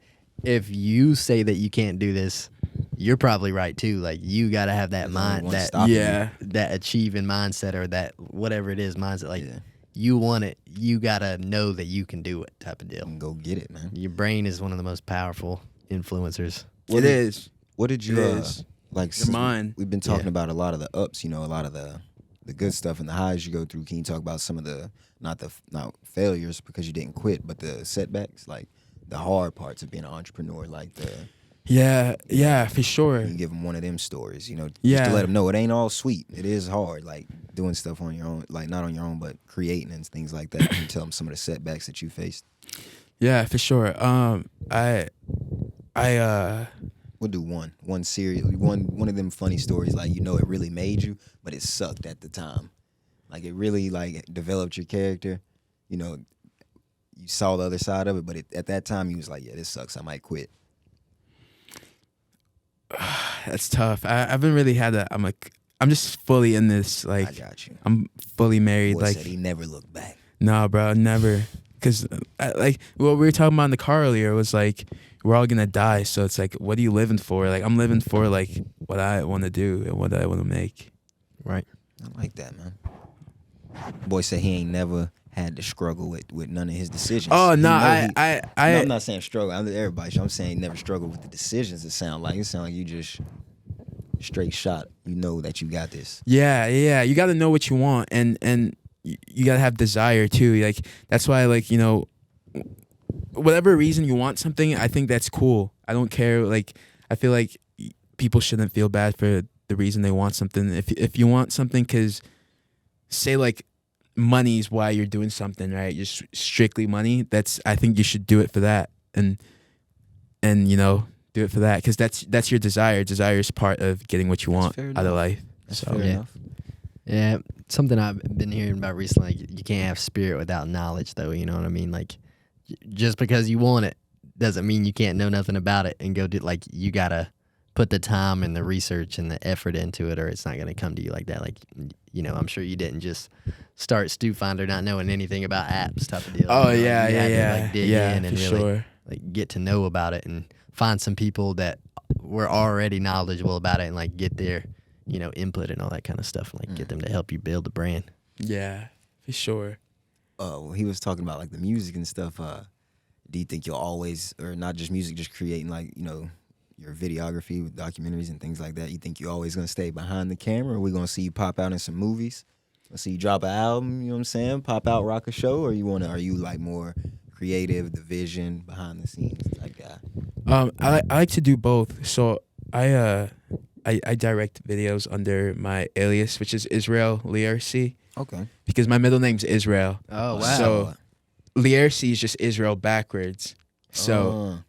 if you say that you can't do this, you're probably right too. Like, you gotta have that There's only mind, one that stopping you. Yeah. that achieving mindset, or that whatever it is mindset. Like, Yeah. you want it, you gotta know that you can do it, type of deal. And go get it, man. Your brain is one of the most powerful influencers. It is. What did you It is. like? Your since mind. We've been talking Yeah. about a lot of the ups, a lot of the good stuff and the highs you go through. Can you talk about some of the not failures because you didn't quit, but the setbacks, like the hard parts of being an entrepreneur, like the Yeah, for sure. you give them one of them stories, just Yeah. to let them know it ain't all sweet. It is hard, like doing stuff on your own, like not on your own, but creating and things like that. Can you tell them some of the setbacks that you faced? Yeah, for sure. We'll do one serious, one of them funny stories, like it really made you, but it sucked at the time. Like it really like developed your character. You saw the other side of it, but at that time you was like, yeah, this sucks. I might quit. That's tough. I haven't really had that. I'm just fully in this. I Like, got you. I'm fully married. Boy Like, said he never looked back. nah, bro, never. Because like what we were talking about in the car earlier was like we're all gonna die. So it's like, what are you living for? Like, I'm living for like what I want to do and what I want to make. Right. I like that, man. Boy said he ain't never had to struggle with none of his decisions. Oh He no, know he- I No, I'm not saying struggle. I'm saying he never struggled with the decisions. It sound like you just straight shot. You know that you got this. Yeah. You got to know what you want, and you got to have desire too. Like, that's why, like, whatever reason you want something, I think that's cool. I don't care. Like, I feel like people shouldn't feel bad for the reason they want something. If you want something, because say like money's why you're doing something, right? Just strictly money. I think you should do it for that, and do it for that, because that's your desire. Desire is part of getting what you want fair out of enough. life. That's So fair yeah. enough. Yeah, something I've been hearing about recently. Like, you can't have spirit without knowledge, though. You know what I mean? Like, just because you want it doesn't mean you can't know nothing about it and go do. Like, you gotta put the time and the research and the effort into it, or it's not gonna come to you like that. Like, I'm sure you didn't just start Stufinder not knowing anything about apps, type of deal. Oh You yeah, had to, yeah, like, dig yeah, in and for really sure. like get to know about it and find some people that were already knowledgeable about it and like get their input and all that kind of stuff, and like get them to help you build the brand. Yeah, for sure. Well, he was talking about like the music and stuff. Do you think you'll always, or not just music, just creating like your videography with documentaries and things like that? You think you're always gonna stay behind the camera, or we gonna see you pop out in some movies? Let's see you drop an album. You know what I'm saying? Pop out, rock a show, or are you like more creative, the vision behind the scenes type guy? I like to do both. So I direct videos under my alias, which is Israel Liarsi, Okay. because my middle name's Israel. Oh wow! So Liarsi is just Israel backwards. So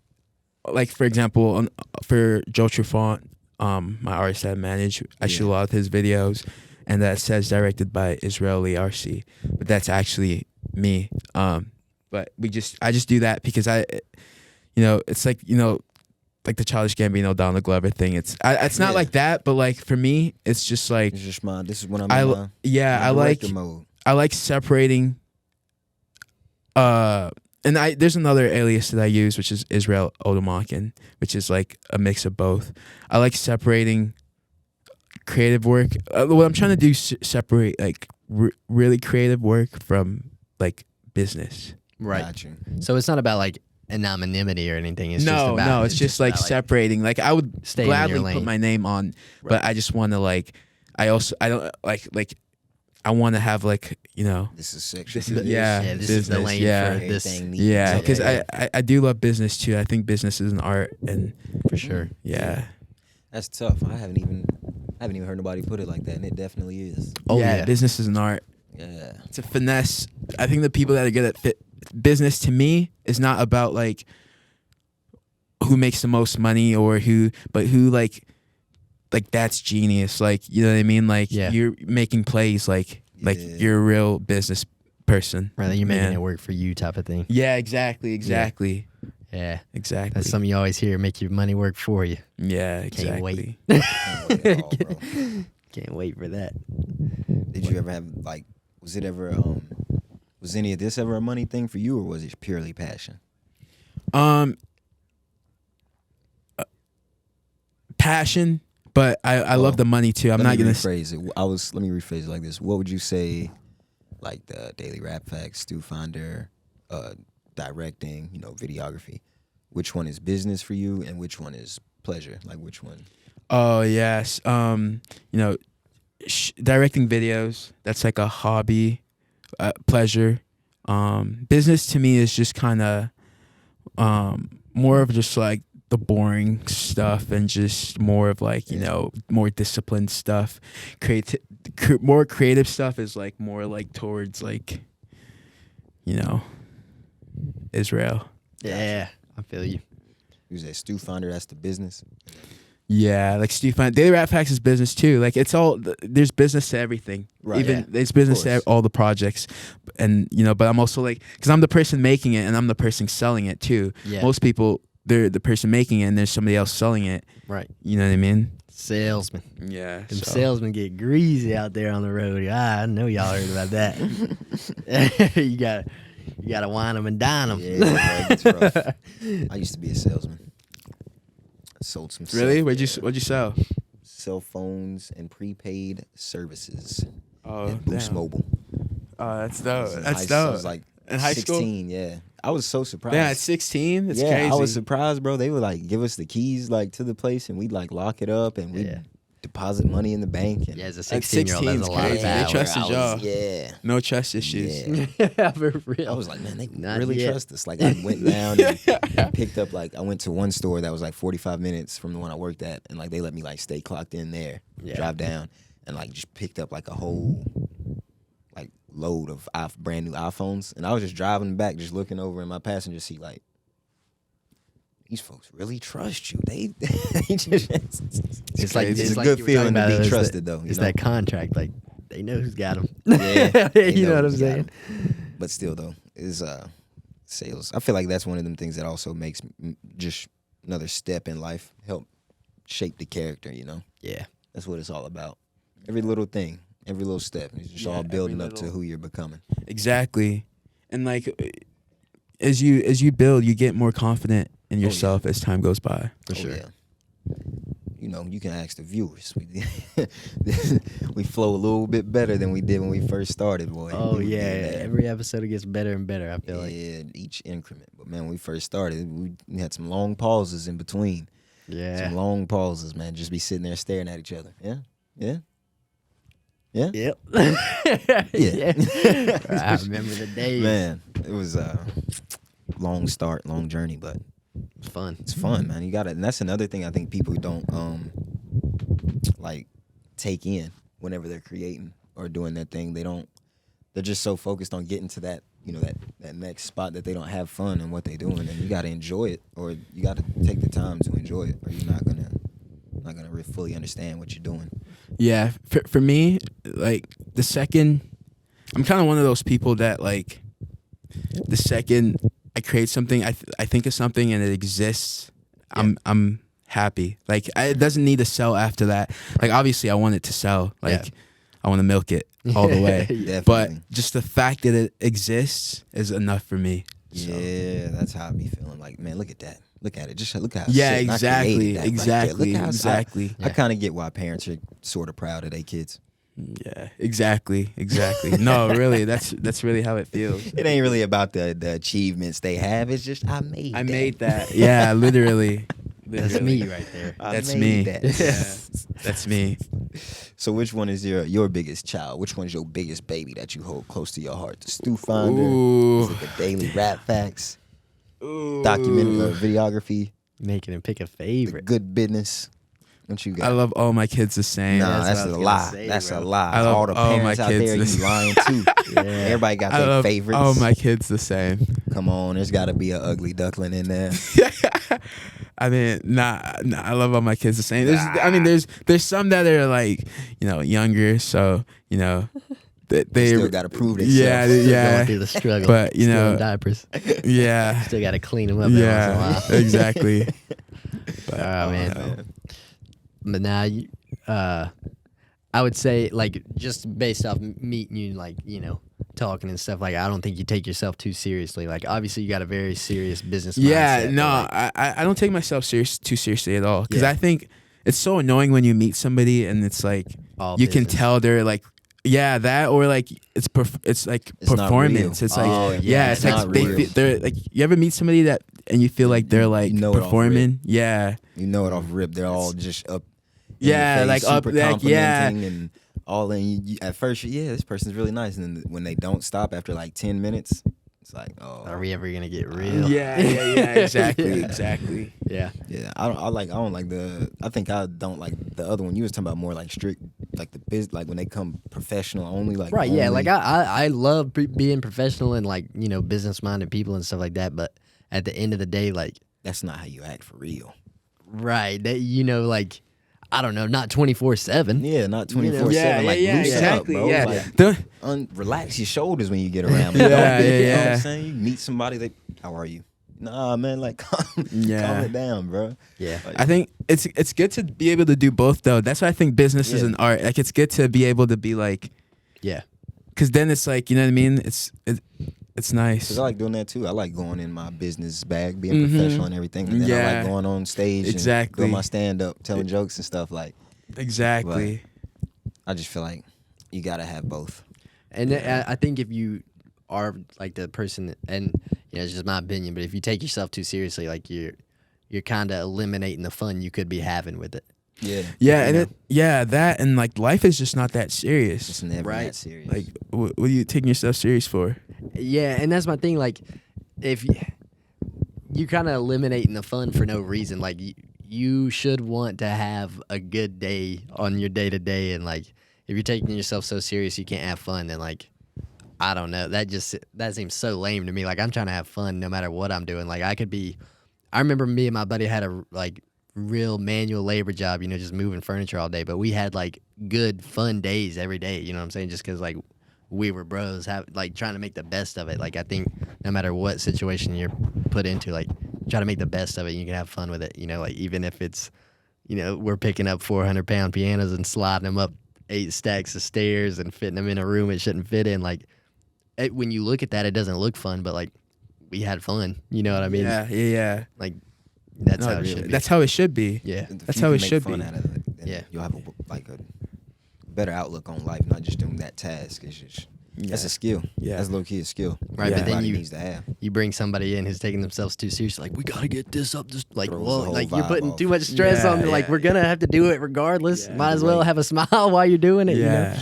like, for example, for Joe Trufant, my artist that I manage, I shoot a lot of his videos, and that says directed by Israel Liarsi, but that's actually me. But I just do that because it's like, like the Childish Gambino, Donald Glover thing. It's not like that, but like for me, it's just like, It's just this is when I'm in my I like director mode. I like separating. And there's another alias that I use, which is Israel Odumakin, which is like a mix of both. I like separating creative work. What I'm trying to do is separate like really creative work from like business. Right. Got you. So it's not about like anonymity or anything. It's just about, no, it's just like about, separating. Like, I would staying in your gladly put lane. my name on, Right. but I just want to like. I don't like I want to have like, This is section. this is yeah, Yeah, this is the business, lane yeah. for this. Everything needs- Yeah, Okay, because yeah. I do love business too. I think business is an art, and For sure. yeah, That's tough. I haven't even heard nobody put it like that, and it definitely is. Oh, yeah, yeah. business is an art. Yeah. It's a finesse. I think the people that are good at business to me is not about like who makes the most money or but who like that's genius. Like, you know what I mean? Like Yeah. you're making plays like Yeah. you're a real business person. Right, you're making Man. it work for you type of thing. Yeah, exactly. Yeah. Exactly. That's something you always hear, make your money work for you. Yeah, Can't exactly. wait. Can't wait at all, bro. Can't wait for that. Did you ever have like? Was it ever? Was any of this ever a money thing for you, or was it purely passion? Passion, but I love the money too. I'm not gonna rephrase it. Let me rephrase it like this. What would you say, like the Daily Rap Facts, Stufinder, directing, videography? Which one is business for you, and which one is pleasure? Like which one? Oh yes, directing videos. That's like a hobby, pleasure. Business to me is just kind of more of just like the boring stuff, and just more of like more disciplined stuff. More creative stuff is like more like towards like Israel. Yeah, I feel you. You say Stufinder, that's the business. Yeah, like Stufinder. Daily Rap Facts is business too. Like it's all there's business to everything. Right. Even Yeah, there's business course. to all the projects, and but I'm also like, because I'm the person making it and I'm the person selling it too. Yeah. Most people, they're the person making it and there's somebody else selling it. Right. You know what I mean? Salesman. Yeah. Them salesmen get greasy out there on the road. I know y'all heard about that. you gotta wine them and dine them. Yeah, bro, it gets rough. I used to be a salesman. Sold some Really? What'd you sell? cell phones and prepaid services Oh, at Boost damn. Mobile. Oh, that's I dope. was in That's I dope. was like In high school? 16, yeah. I was so surprised. Yeah, at 16. That's yeah, crazy. I was surprised, bro. They would like give us the keys like to the place, and we'd like lock it up, and we'd Yeah. deposit money in the bank. And Yeah, as a At 16-year-old, 16 that's a is lot of crazy. They power. trusted I was- y'all. Yeah. No trust issues. Yeah. For real. I was like, man, they Not really yet. trust us. Like, I went down and picked up, like, I went to one store that was like 45 minutes from the one I worked at, and like they let me like stay clocked in there, Yeah. drive down, and like just picked up like a whole like load of brand new iPhones, and I was just driving back, just looking over in my passenger seat, like, these folks really trust you. They just It's like it's it's a like good you were talking feeling to about, be it's trusted, that, though. It's that contract. Like they know who's got them. Yeah, they you know what I'm who's got 'em. saying? But still, though, is sales. I feel like that's one of them things that also makes just another step in life, help shape the character. Yeah. That's what it's all about. Every little thing, every little step, it's just Yeah, all building every up to little- who you're becoming. Exactly. And like as you build, you get more confident in yourself as time goes by. For sure. Yeah. You can ask the viewers. We flow a little bit better than we did when we first started, boy. Oh We yeah. did that. Every episode it gets better and better. I feel like. Yeah, each increment. But man, when we first started, we had some long pauses in between. Yeah. Some long pauses, man. Just be sitting there staring at each other. Yeah, yeah, yeah. Yep. Yeah. I remember the days. Man, it was a long start, long journey, but It's fun. it's fun, man. You got it, and that's another thing I think people don't like take in whenever they're creating or doing that thing. They're just so focused on getting to that, that next spot that they don't have fun in what they're doing, and you got to enjoy it, or you got to take the time to enjoy it, or you're not gonna fully understand what you're doing. Yeah, for me, like the second, I'm kind of one of those people that like the second I create something, I think of something and it exists, I'm happy. Like it doesn't need to sell after that. Like obviously I want it to sell. Like Yeah. I want to milk it all the way. Definitely. But just the fact that it exists is enough for me. So. Yeah, that's how I be feeling. Like, man, look at that. Look at it. Just look how Yeah, sick. I exactly, created that right there. exactly, Look how exactly. I kind of get why parents are sort of proud of their kids. Yeah, exactly. No, really, that's really how it feels. It ain't really about the achievements they have. It's just I made that. Yeah, literally. That's me right there. I That's made me. that. Yeah, that's me. So which one is your biggest child? Which one is your biggest baby that you hold close to your heart? The Stufinder? Ooh. Is it the daily rap facts? Documentary, videography? Making him pick a The favorite. good business? What you got? I love all my kids the same. Nah, that's that's what I a was lie. gonna say, That's bro. a lie. I love All the all my parents out kids there, this- you lying too. Everybody got I their love favorites. all my kids the same. Come on, there's got to be an ugly duckling in there. I mean, nah, I love all my kids the same. There's some that are like, younger, so they Still got to prove themselves. yeah, Still yeah, going through the struggle. but Still in diapers. yeah, Still got to clean them up every once in a yeah, while. exactly. But, Oh, man. no. But now, I would say, like, just based off meeting you, like, talking and stuff, like, I don't think you take yourself too seriously. Like, obviously, you got a very serious business Yeah, mindset, no, but, like, I don't take myself too seriously at all because Yeah. I think it's so annoying when you meet somebody and it's like all you can business. tell they're like. Yeah, that or like it's like It's not performance. real. It's like Oh, yeah, it's it's not like real. they're like you ever meet somebody that and you feel like they're like know it off performing? Yeah, You know it off rip. They're all just up. in Yeah, your like face, up, super like, yeah. complimenting and all in. At first, this person's really nice, and then when they don't stop after like 10 minutes, it's like, oh, Are we ever going to get real? yeah, exactly, exactly. Yeah. yeah. I don't like the. I think I don't like the other one. You was talking about more like strict, like the biz, like when they come professional only, like Right, yeah. only- Like, I love being professional and, like, business-minded people and stuff like that. But at the end of the day, like, that's not how you act for real. right, that, like, I don't know, not 24/7. Yeah, not You know, 24/7. Yeah, like yeah, loosen exactly. up, bro. Yeah, Like, relax your shoulders when you get around me. Yeah, Don't- yeah, You know what yeah. I'm saying? You meet somebody, how are you? Nah, man, like, calm Yeah. it down, bro. Yeah. Like, I think it's good to be able to do both though. That's why I think business is Yeah. an art. Like it's good to be able to be like, Yeah. because then it's like you know what I mean. It's nice. Cause I like doing that too. I like going in my business bag, being professional and everything. And then I Yeah. like going on stage Exactly. and doing my stand up, telling jokes and stuff. Like, Exactly. I just feel like you gotta have both. And I think if you are like the person, and it's just my opinion, but if you take yourself too seriously, like you're kind of eliminating the fun you could be having with it. Yeah. Yeah, You and know, that and like life is just not that serious. it's never Right. that serious. Like, what are you taking yourself serious for? Yeah, and that's my thing. Like, if you kind of eliminating the fun for no reason, like you should want to have a good day on your day to day, and like if you're taking yourself so serious you can't have fun, then like I don't know. That seems so lame to me. Like I'm trying to have fun no matter what I'm doing. Like I remember me and my buddy had a like real manual labor job, just moving furniture all day, but we had like good fun days every day, you know what I'm saying? Just because like we were bros, like trying to make the best of it. Like I think no matter what situation you're put into, like try to make the best of it and you can have fun with it, like even if it's we're picking up 400-pound pianos and sliding them up 8 stacks of stairs and fitting them in a room it shouldn't fit in. Like when you look at that, it doesn't look fun, but like we had fun, you know what I mean? Yeah. Like that's No, how it should be. That's how it should be. Yeah. If That's you how can it make should fun be. out of it, then Yeah. you'll have a better outlook on life, not just doing that task. It's just that's Yeah. a skill. Yeah. That's low key a skill. Right, but then Everybody you- needs to have. You bring somebody in who's taking themselves too seriously, like we gotta get this up, just like Throws the well, whole like you're vibe putting off. too much stress Yeah, on. Like yeah, we're gonna have to do it regardless. Yeah. Might as well Right. have a smile while you're doing it. Yeah.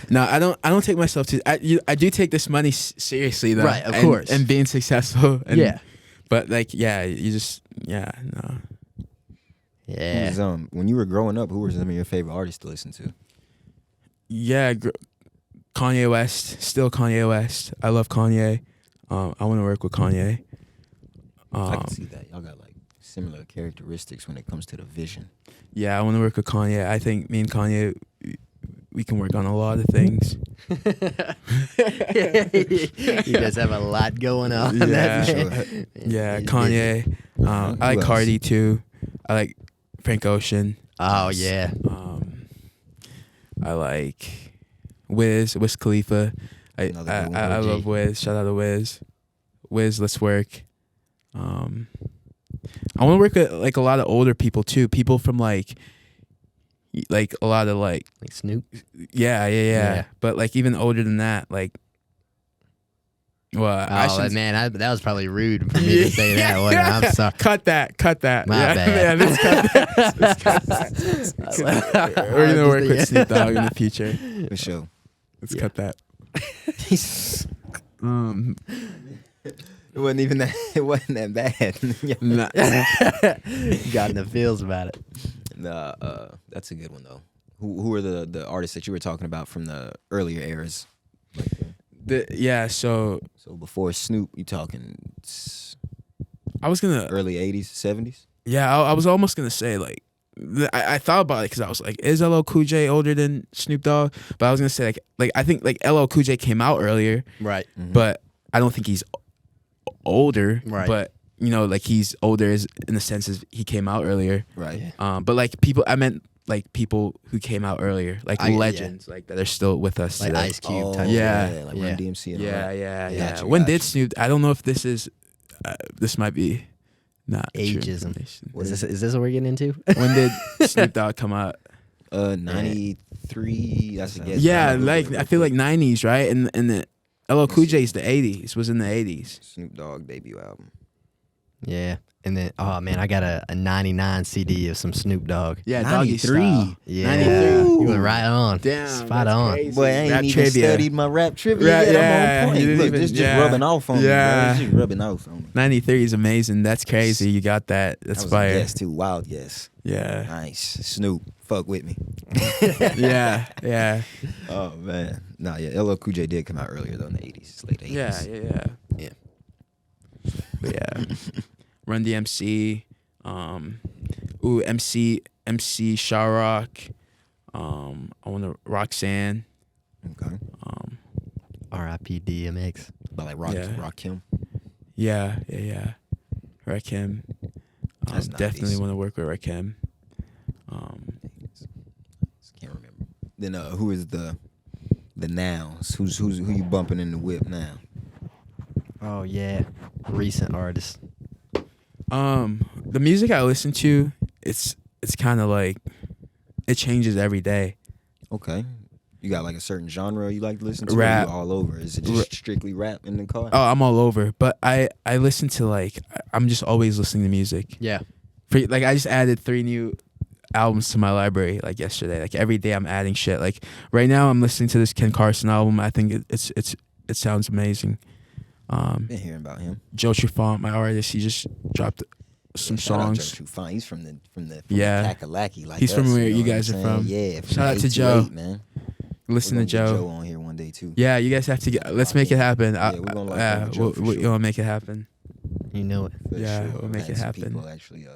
No, I don't take myself too. I do take this money seriously though. Right, of and- course. And being successful. And, Yeah. But like, yeah, you just no. Yeah. Who's, when you were growing up, who were some of your favorite artists to listen to? Yeah, Kanye West, still Kanye West. I love Kanye. I want to work with Kanye. I can see that. Y'all got like similar characteristics when it comes to the vision. Yeah, I want to work with Kanye. I think me and Kanye, we can work on a lot of things. You guys have a lot going on. Yeah, That's- sure. Yeah, He's Kanye. busy. I Who like else? Cardi too. I like Frank Ocean. Oh yeah. I like Wiz Khalifa. Another good one. I OG. love Wiz. Shout out to Wiz. Wiz, let's work. I want to work with like a lot of older people too. People from like a lot of like Like Snoop. yeah. Yeah. But like even older than that, like Well, I Oh should. man, that was probably rude for me to say that one. I'm sorry. Cut that. My yeah, bad. Man, let's cut that. We're gonna work with Snoop Dogg in the future. For sure. Let's cut that. It wasn't even that. It wasn't that bad. Nah. Got in the feels about it. Nah, that's a good one though. Who are the artists that you were talking about from the earlier eras? So So before Snoop, you talking I was gonna. early '80s, '70s? Yeah, I was almost gonna say like. I thought about it because I was like, is LL Cool J older than Snoop Dogg? But I was gonna say like I think like LL Cool J came out earlier, Right. but I don't think he's older. Right. But like he's older in the sense as he came out earlier. Right. But like people, I meant like people who came out earlier, like Yeah. legends, like that are still with us Like today. Ice Cube Oh, type. Yeah. like Yeah. Run DMC. And all Yeah, that. yeah. Gotcha, When gotcha. did Snoop? I don't know if this is. This might be not true Ageism. information. Is this what we're getting into? When did Snoop Dogg come out? 93. That's a guess. Yeah, I'm gonna like Google it I feel real like '90s, right? And the LL Cool J's the '80s. Was in the '80s. quick. Snoop Dogg debut album. Yeah. And then, oh man, I got a 99 CD of some Snoop Dogg. Yeah, 93. Doggy Style. Yeah. 93. You went right on. Damn, Spot that's on. crazy. Boy, I ain't Rap even trivia. studied my rap trivia Right, yet. yeah, I'm on you point. didn't Look, even- this just yeah. rubbing off on me, Yeah. bro. It's just rubbing off on me. 93 is amazing. That's crazy. You got that. That That's was a fire. guess too. Wild guess. Yeah. Nice. Snoop. Fuck with me. Yeah. Oh man. Nah, yeah. LL Cool J did come out earlier though in the '80s, late '80s. Yeah. But yeah. Run DMC. MC Sharrock. I want to Roxanne. Okay. R.I.P. DMX. But like Rock, Yeah. Rakim. Yeah. Rakim. That's Definitely 90s. want to work with Rakim. Can't remember. Then who is the nows? Who you bumping in the whip now? Oh yeah. Recent artist. The music I listen to, it's kind of like it changes every day. Okay. You got like a certain genre you like to listen to? Rap. Or you all over? Is it just strictly rap in the car? Oh, I'm all over, but I listen to I'm just always listening to music. Yeah. Like I just added 3 new albums to my library like yesterday. Like every day I'm adding shit. Like right now I'm listening to this Ken Carson album. I think it sounds amazing. Been hearing about him. Joe Trufant, my artist, he just dropped some Shout out songs. Joe Trufant. He's from the Yeah. Kakalaki. Like He's from us, where know you what guys I'm are saying? from. Yeah. Shout out to Joe. 828, man. Listen We're to gonna get Joe. on here one day too. Yeah, you guys have to get. Let's make it happen. Yeah, we're gonna lock in with Joe for we'll sure. make it happen. You know it. For Yeah, sure. we'll make Had it some happen. People actually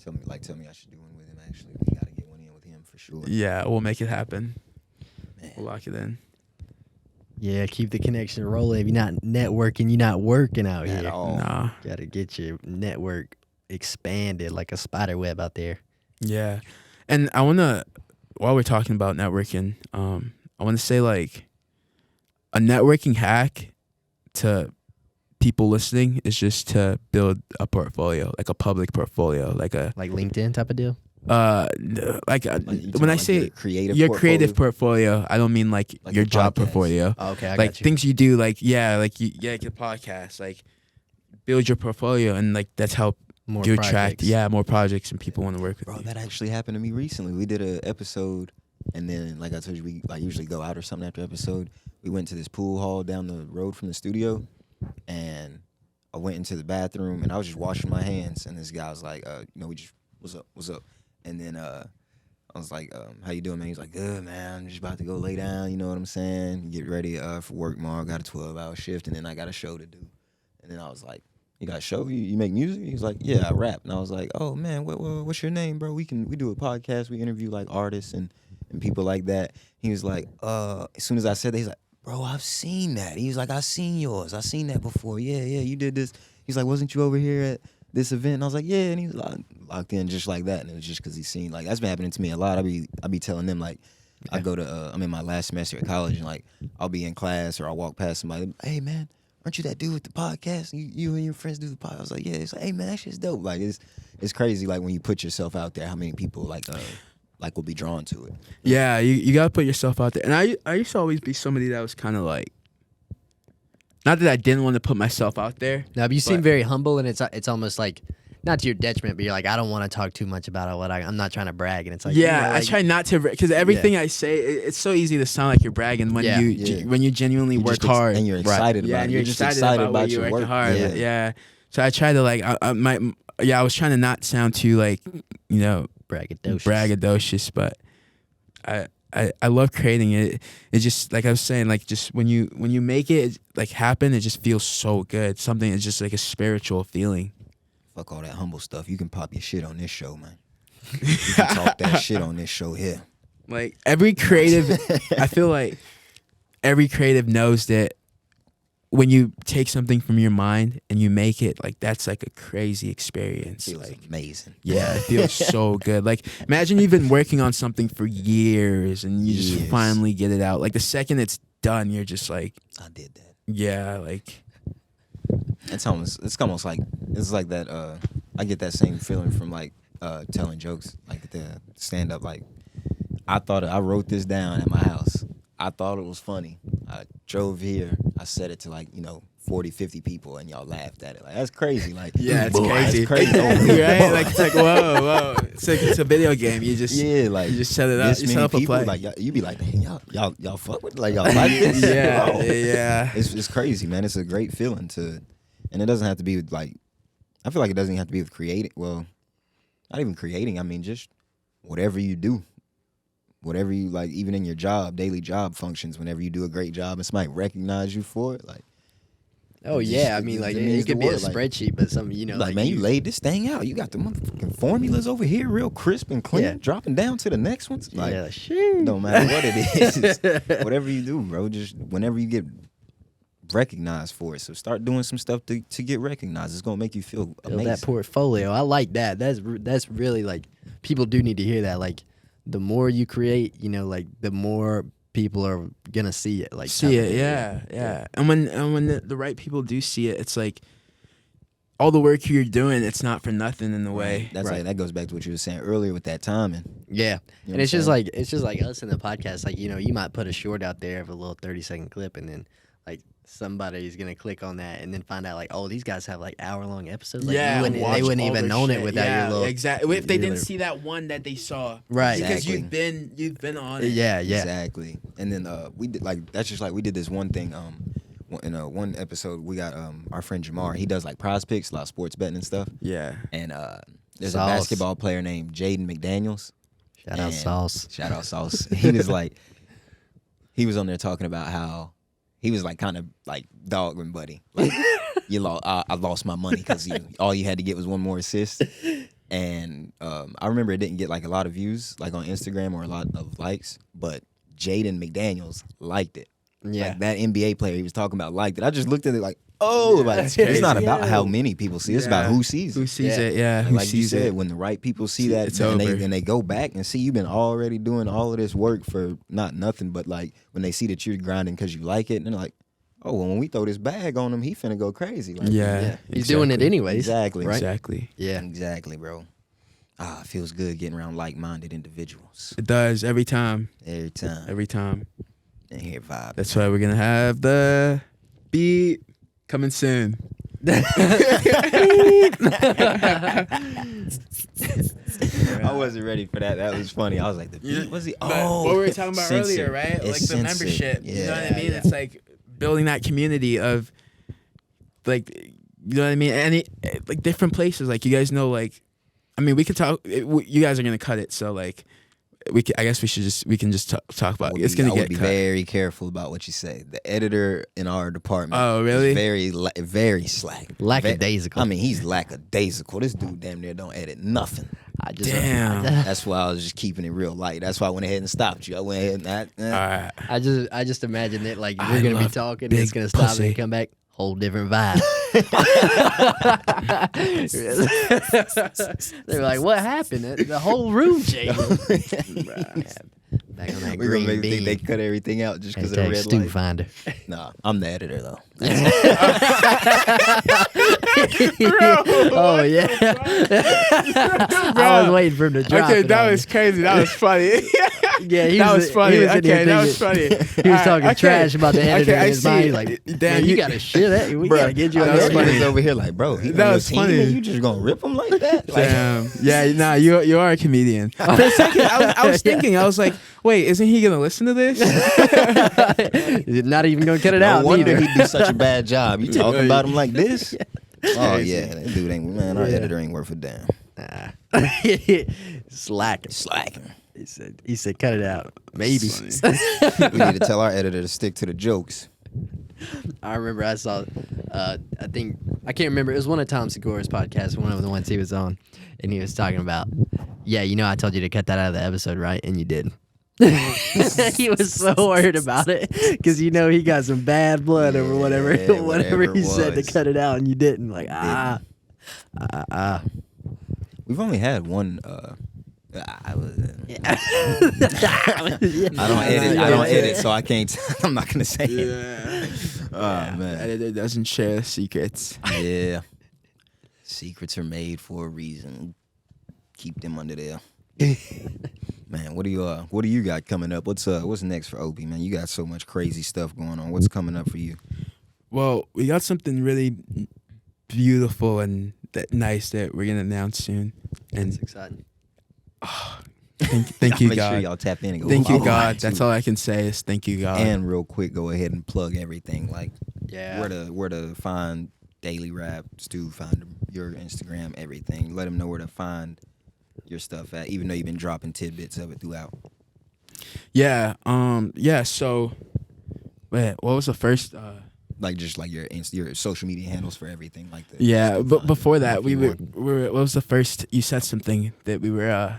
tell me I should do one with him. Actually, we gotta get one in with him for sure. Yeah, we'll make it happen. Man. We'll lock it in. Yeah, keep the connection rolling. If you're not networking, you're not working out At here. all. Nah. Gotta get your network expanded like a spider web out there. Yeah, and I wanna, while we're talking about networking, I wanna say like, a networking hack to people listening is just to build a portfolio, like a public portfolio, like a Like LinkedIn type of deal. Like, you when talking I like say your your creative portfolio, I don't mean like Like your your job podcast. portfolio. Oh, okay, I Like got you. things you do, like like your podcast, like build your portfolio, and like that's how More you attract projects. more projects and people want to work with Bro, you. that actually happened to me recently. We did an episode, and then, like I told you, we like usually go out or something after episode. We went to this pool hall down the road from the studio, and I went into the bathroom, and I was just washing my hands, and this guy was like, we just, what's up? And then I was like, how you doing, man? He's like, good, man. I'm just about to go lay down, you know what I'm saying? Get ready for work tomorrow. Got a 12-hour shift, and then I got a show to do. And then I was like, you got a show? You make music? He's like, yeah, I rap. And I was like, oh man, what's your name, bro? We do a podcast. We interview like artists and people like that. He was like, as soon as I said that, he's like, bro, I've seen that. He was like, I've seen yours. I've seen that before. Yeah, you did this. He's like, wasn't you over here at this event? And I was like, yeah. And he was like, locked in just like that. And it was just because he's seen, like, that's been happening to me a lot. I be telling them, like, I go to, I'm in my last semester at college, and like, I'll be in class or I'll walk past somebody, hey man, aren't you that dude with the podcast? You and your friends do the podcast. I was like, yeah. It's like, hey man, that shit's dope. Like, it's crazy, like, when you put yourself out there, how many people like will be drawn to it. Yeah, you gotta put yourself out there. And I used to always be somebody that was kind of like, not that I didn't want to put myself out there. Now, you seem But- very humble, and it's almost like not to your detriment, but you're like, I don't want to talk too much about it. I'm not trying to brag, and it's like, Yeah, like, I try not to, because everything I say, it's so easy to sound like you're bragging when when you genuinely You work just hard. and you're excited Yeah, about and it. you're just excited about your you working work. hard. Yeah. So I try to like, I was trying to not sound too like, braggadocious, but I love creating it. It's just like I was saying, like just when you make it like happen, it just feels so good. Something is just like a spiritual feeling. Fuck all that humble stuff. You can pop your shit on this show, man. You can talk that shit on this show here. Like every creative, I feel like every creative knows that when you take something from your mind and you make it, like that's like a crazy experience. Feels Like, amazing. yeah, it feels so good. Like imagine you've been working on something for years and you just Years. finally get it out. Like the second it's done, you're just like, I did that. yeah, like It's almost like it's like that. I get that same feeling from like telling jokes, like the stand up. Like I wrote this down at my house. I thought it was funny. I drove here. I said it to like 40, 50 people, and y'all laughed at it. Like that's crazy. Like yeah, it's boy, crazy. It's crazy. Right? Like it's like whoa. It's a video game. You just Like you just set it up. this You many set up a people, play. like you be like, dang, y'all fuck with it? Like y'all like this? yeah, Bro. yeah. It's crazy, man. It's a great feeling and it doesn't have to be with like, I feel like it doesn't have to be with creating. Well, not even creating. I mean, just whatever you do, whatever you like, even in your job, daily job functions. Whenever you do a great job and somebody recognize you for it, like, oh it yeah, just- I mean, it like means it could the be a word, like- spreadsheet, but some like man, you laid this thing out. You got the motherfucking formulas over here, real crisp and clean, Yeah. dropping down to the next ones. Like, yeah, shit. don't matter what it is, whatever you do, bro. Just whenever you get recognized for it, so start doing some stuff to get recognized. It's gonna make you feel Build amazing. that portfolio. I like that. That's really like people do need to hear that. Like the more you create, like the more people are gonna see it. Like See it, yeah. And when the right people do see it, it's like all the work you're doing, it's not for nothing in a way. That's like that goes back to what you were saying earlier with that timing. Yeah, You know and what it's I'm just saying? like us in the podcast. Like you might put a short out there of a little 30-second clip, and then like somebody's gonna click on that and then find out like, oh, these guys have like hour-long episodes. Like, Yeah, they watch wouldn't all even their known it shit. without yeah, your little exactly. If they your didn't little- see that one that they saw, Right. Because Exactly. you've been on it. Yeah. Exactly. And then we did that's just like we did this one thing. In one episode we got our friend Jamar. He does like prize picks, a lot of sports betting and stuff. Yeah. And there's Sauce. a basketball player named Jaden McDaniels. Shout out And- Sauce. Shout out Sauce. He was like, he was on there talking about how he was like kind of like dog and buddy. Like, I lost my money because all you had to get was one more assist. And I remember it didn't get like a lot of views like on Instagram or a lot of likes, but Jaden McDaniels liked it. Yeah. Like that NBA player he was talking about liked it. I just looked at it like, oh, like it's not about how many people see. It's about who sees Who it. sees Yeah. it? Yeah. And Who like you sees said, it? when the right people see that, It's and over. they go back and see you've been already doing all of this work for not nothing, but like when they see that you're grinding because you like it, and they're like, oh, well, when we throw this bag on him, he finna go crazy. Like, Yeah. He's doing it exactly. anyways. exactly, Right? Exactly. Yeah. exactly, bro. It feels good getting around like-minded individuals It does every time. every time. Every time. And hear vibe. That's why we're gonna have the beat coming soon. I wasn't ready for that. That was funny. I was like, the beat was he? But Oh, what we were talking about censored. earlier, right? It's Like the censored. membership. You know what I Yeah, mean? yeah. It's like building that community of like, you know what I mean? Any like different places. Like you guys know, like, I mean, we could talk. You guys are gonna cut it, so like, I guess we can just talk about. It's gonna I get would be cut. very careful about what you say. The editor in our department. Oh, really? Is very slack. Lackadaisical. I mean, he's lackadaisical. This dude damn near don't edit nothing. I just Damn. That's why I was just keeping it real light. That's why I went ahead and stopped you. I went ahead and All right. I just imagine that like I we're gonna be love talking, big it's gonna stop pussy. and come back, whole different vibe. They were like, "What happened?" The whole room changed. Back on that We're gonna green make them think bean. they cut everything out just because of the red Stu light. Finder. Nah, I'm the editor though. Oh yeah. I was waiting for him to drop Okay, it that on was crazy. That was funny. Yeah, he that was, was funny. He was in here Okay, that was thinking- funny. He was talking Okay, trash about the editor okay, I in his mind. see. He's like, Damn, damn, you got to shit that. We Bruh, got to get you I on know the somebody's editor. over here like, bro, he That on was your team funny. and you just gonna rip him like that? Like, Damn. Yeah, nah, you are a comedian. For a second, I was thinking, I was like, wait, isn't he gonna listen to this? He's not even going to cut it no out wonder either. he do such a bad job. You talking about him like this? Oh yeah, that dude ain't man. Our editor ain't worth a damn. Slacking. He said, cut it out. Maybe. We need to tell our editor to stick to the jokes. I remember I saw, I can't remember. It was one of Tom Segura's podcasts, one of the ones he was on. And he was talking about, yeah, you know, I told you to cut that out of the episode, right? And you did. He was so worried about it because you know he got some bad blood over whatever Yeah, whatever he said to was. cut it out, and you didn't. Like We've only had one. I don't edit, so I can't. I'm not gonna say it. Oh man, Editor doesn't share secrets. yeah. Secrets are made for a reason. Keep them under there. Man, what do you got coming up? What's next for Opie, man? You got so much crazy stuff going on. What's coming up for you? Well, we got something really beautiful and nice that we're gonna announce soon. And it's exciting. thank you, Make God. sure y'all tap in and go. Thank you, follow God. too. That's all I can say is thank you, God. And real quick, go ahead and plug everything. Like Yeah. where to find Daily Rap, Stufinder, your Instagram, everything. Let them know where to find your stuff at, even though you've been dropping tidbits of it throughout. Yeah. So, wait, what was the first? Like just like your social media handles for everything, like the Yeah, but before that, if we you were, want. what was the first? You said something that we were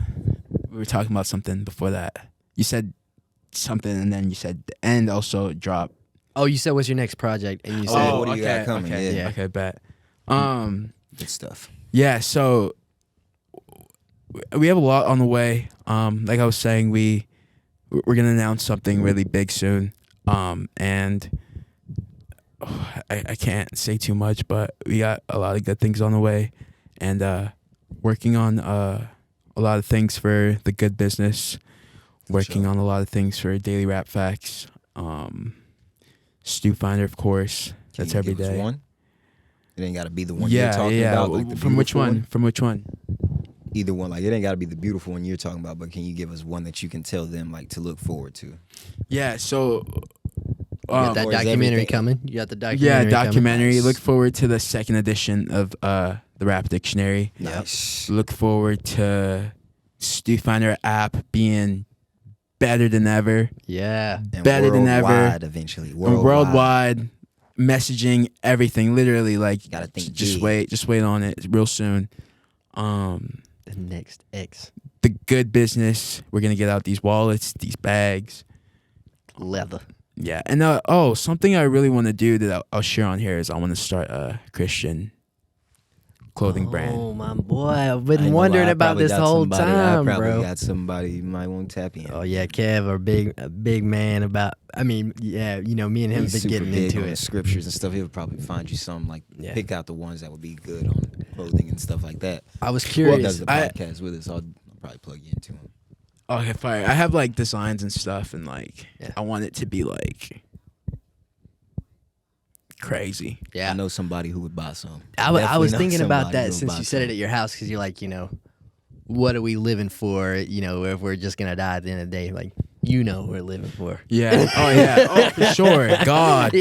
talking about something before that. You said something, and then you said and also drop. Oh, you said what's your next project, and you said what do you got coming? Okay, Yeah. okay, bet. Good stuff. Yeah, so we have a lot on the way. Like I was saying, we're gonna announce something really big soon. And I can't say too much, but we got a lot of good things on the way, and working on a lot of things for the good business. Working on a lot of things for Daily Rap Facts. Stufinder, of course. Can That's you every give us day. one? It ain't got to be the one you're Yeah, talking yeah. about. Like the From which beautiful one? From which one? Either one. Like it ain't got to be the beautiful one you're talking about, but can you give us one that you can tell them like to look forward to? Yeah. So. you got that or is documentary everything- coming. You got the documentary. Yeah, coming. documentary. Nice. Look forward to the second edition of the Rap Dictionary. Nice. Look forward to Stufinder app being better than ever. Yeah. And better than ever. worldwide eventually. And worldwide messaging, everything. Literally, like Gotta think just big. wait on it real soon. The next X The good business. We're gonna get out these wallets, these bags. leather. Yeah, and something I really want to do that I'll share on here is I want to start a Christian clothing brand. Oh my boy, I've I ain't been gonna wondering lie, I about probably this got whole somebody- time, I probably bro. got somebody you might want to tap in. Oh yeah, Kev, a big man about. I mean, yeah, you know, me and him He's have been super getting big into on it. scriptures and stuff. He'll probably find you some like Yeah. pick out the ones that would be good on clothing and stuff like that. I was He curious. does the I- podcast with us. I'll probably plug you into him. Okay, fire. I have like designs and stuff, and like Yeah. I want it to be like crazy. yeah, I know somebody who would buy some. I Definitely was know thinking about somebody who that would since buy you said it some. at your house because you're like, you know, what are we living for? You know, if we're just gonna die at the end of the day, like, you know, what we're living for. Yeah. Oh yeah. Oh for sure. God.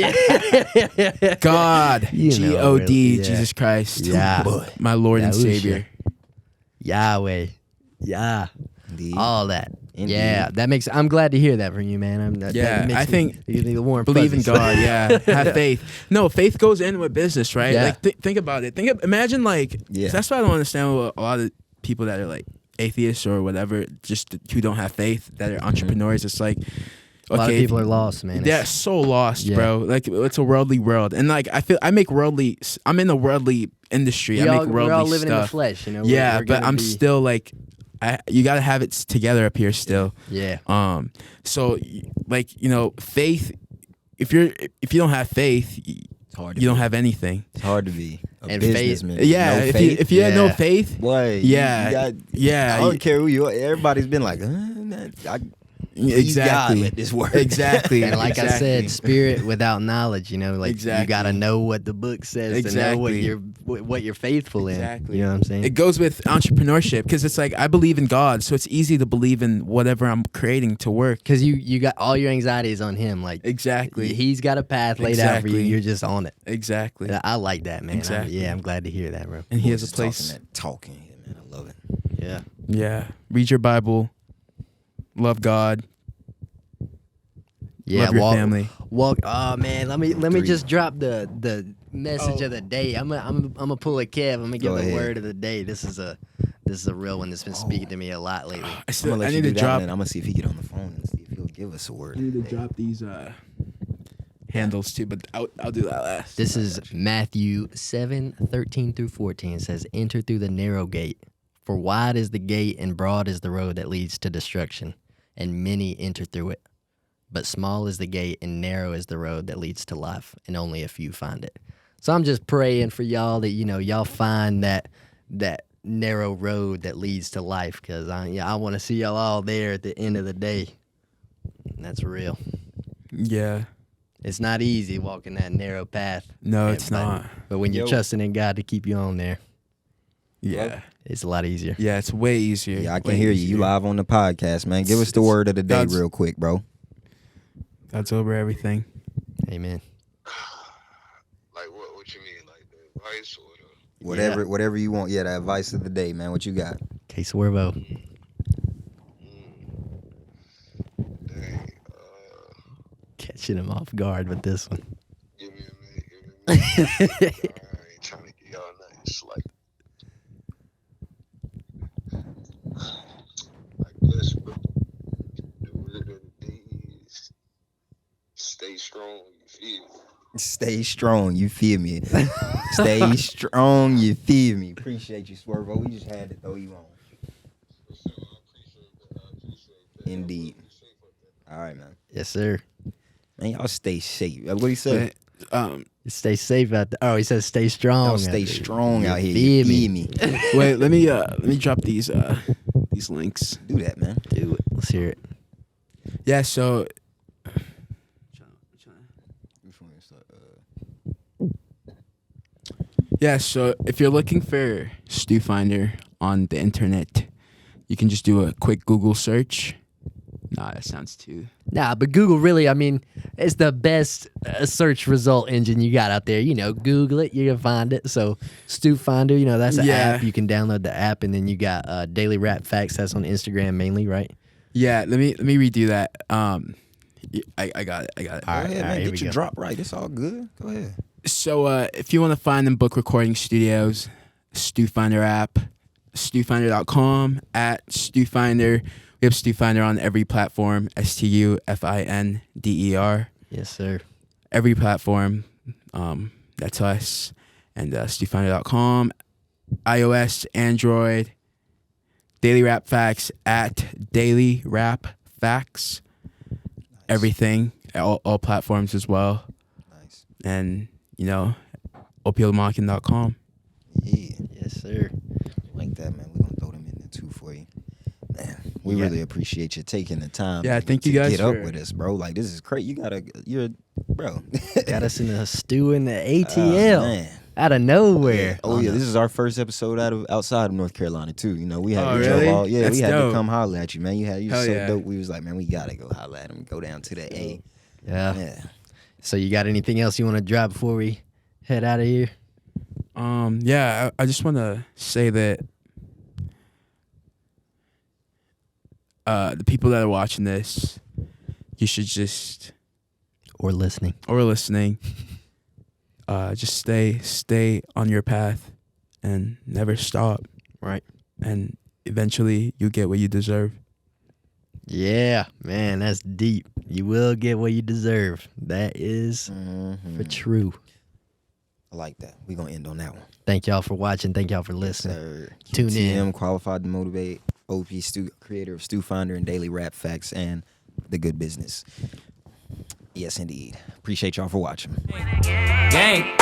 God. You know, God. really, yeah. Jesus Christ. Yeah. My Lord and Yahusha. Savior. Yahweh, yeah, Indeed. all that. Indeed. Yeah, that makes. I'm glad to hear that from you, man. Yeah, makes I me- think gives me the warm Believe in fuzzies. God. Yeah. Have faith. No, faith goes in with business, right? Yeah. Like think about it. Imagine like. Yeah. That's why I don't understand what a lot of people that are like atheists or whatever, just who don't have faith, that are entrepreneurs. It's like. A lot of okay, people are lost, man. They're so lost, Yeah. bro. Like it's a worldly world, and like I'm in the worldly industry. I make worldly we're all living stuff. in the flesh, you know. Yeah, we're but gonna I'm be- still like you gotta have it together up here still. Yeah. So like faith. If you don't have faith, It's hard to you don't be. have anything. It's hard to be a And faith- businessman. Yeah, No if faith. you had no Yeah. faith, Boy, yeah, yeah, I don't care who you are. Everybody's been like, please God, exactly, let this work. exactly. And like I exactly. said, spirit without knowledge, like you Exactly. gotta know what the book says to know what Exactly. what you're faithful in. Exactly. You know what I'm saying? It goes with entrepreneurship because it's like I believe in God, so it's easy to believe in whatever I'm creating to work. Because you got all your anxieties on him. Like Exactly. he's got a path laid out for you. Exactly. You're just on it. Exactly. And I like that, man. Exactly. I'm glad to hear that, bro. And he has a Just place. talking here, man. I love it. Yeah. Yeah. Read your Bible. Love God. Yeah, Love your family. Walk. Oh man, let me Three. just drop the message of the day. I'm gonna pull a Kev. I'm gonna give Go the ahead. word of the day. This is a real one that's been speaking to me a lot lately. I I'm gonna let need you to do that, drop. and I'm gonna see if he get on the phone and see if he'll give us a word. I need to drop these handles too, but I'll do that last. This is Matthew 7:13 through 14. It says, "Enter through the narrow gate, for wide is the gate and broad is the road that leads to destruction, and many enter through it. But small is the gate and narrow is the road that leads to life, and only a few find it." So I'm just praying for y'all that y'all find that narrow road that leads to life, because I want to see y'all all there at the end of the day. And that's real. Yeah. It's not easy walking that narrow path. No, Yeah, it's but- not. But when you're Yo. trusting in God to keep you on there, Yeah. it's a lot easier. Yeah, it's way easier. Yeah, I can Way hear you. You easier. live on the podcast, man. Give us the It's- word of the day God's- real quick, bro. God's over everything. Amen. Like what you mean, like the advice or the Whatever you want. Yeah, the advice of the day, man. What you got? K Swervo. dang, Catching him off guard with this one. give me a minute. I ain't trying to get y'all nothing. It's like this, bro. The word of the day is stay strong, you feel me? Stay strong. You feel me? Stay strong. You feel me? Appreciate you, Swervo. We just had to throw you on. For sure, I appreciate that. Indeed. Be safe up there. All right, man. Yes, sir. Man, y'all stay safe. What he say? Stay safe out there. Oh, he says stay strong. Y'all out stay there. strong out here. feel You me? feel me? Wait, let me drop these links. Do that, man. Do it. Let's hear it. Yeah, so yeah, so if you're looking for Stufinder on the internet, you can just do a quick Google search. Nah, that sounds too. Nah, but Google really, it's the best search result engine you got out there. Google it, you can find it. So Stufinder, that's an Yeah. app. You can download the app, and then you got Daily Rap Facts. That's on Instagram mainly, right? Yeah, let me redo that. I got it. All Go right, ahead, all man. right, here Get we your go. drop right. It's all good. Go ahead. So if you want to find them book recording studios, Stufinder app, Stufinder.com, at Stufinder. We have Stufinder on every platform, STUFINDER. Yes, sir. Every platform. That's us. And Stufinder.com, iOS, Android, Daily Rap Facts, at Daily Rap Facts. Everything, all platforms as well. Nice. And, Odumakin.com. Yeah. Yes, sir. Like that, man. We're gonna throw them in there too for you. Man, we Yeah. really appreciate you taking the time. Yeah, to thank you guys get up for- with us, bro. Like this is crazy. You're bro. Got us in a stew in the ATL. Oh, man. Out of nowhere. Oh yeah, this is our first episode outside of North Carolina too. We had Oh, we drove really? all, yeah, That's we had dope. to come holler at you, man. You were Hell so yeah. dope. We was like, man, we gotta go holler at him. Go down to the A. Yeah. Yeah. So you got anything else you want to drop before we head out of here? Yeah, I just want to say that the people that are watching this, you should just, Or listening? or listening, just stay on your path and never stop. Right. And eventually you get what you deserve. Yeah, man, that's deep. You will get what you deserve. That is for true. I like that. We're gonna end on that one. Thank y'all for watching. Thank y'all for listening. Sir. Tune in. QTM, qualified to motivate. OP, creator of Stufinder and Daily Rap Facts and The Good Business. Yes, indeed. Appreciate y'all for watching. Gang.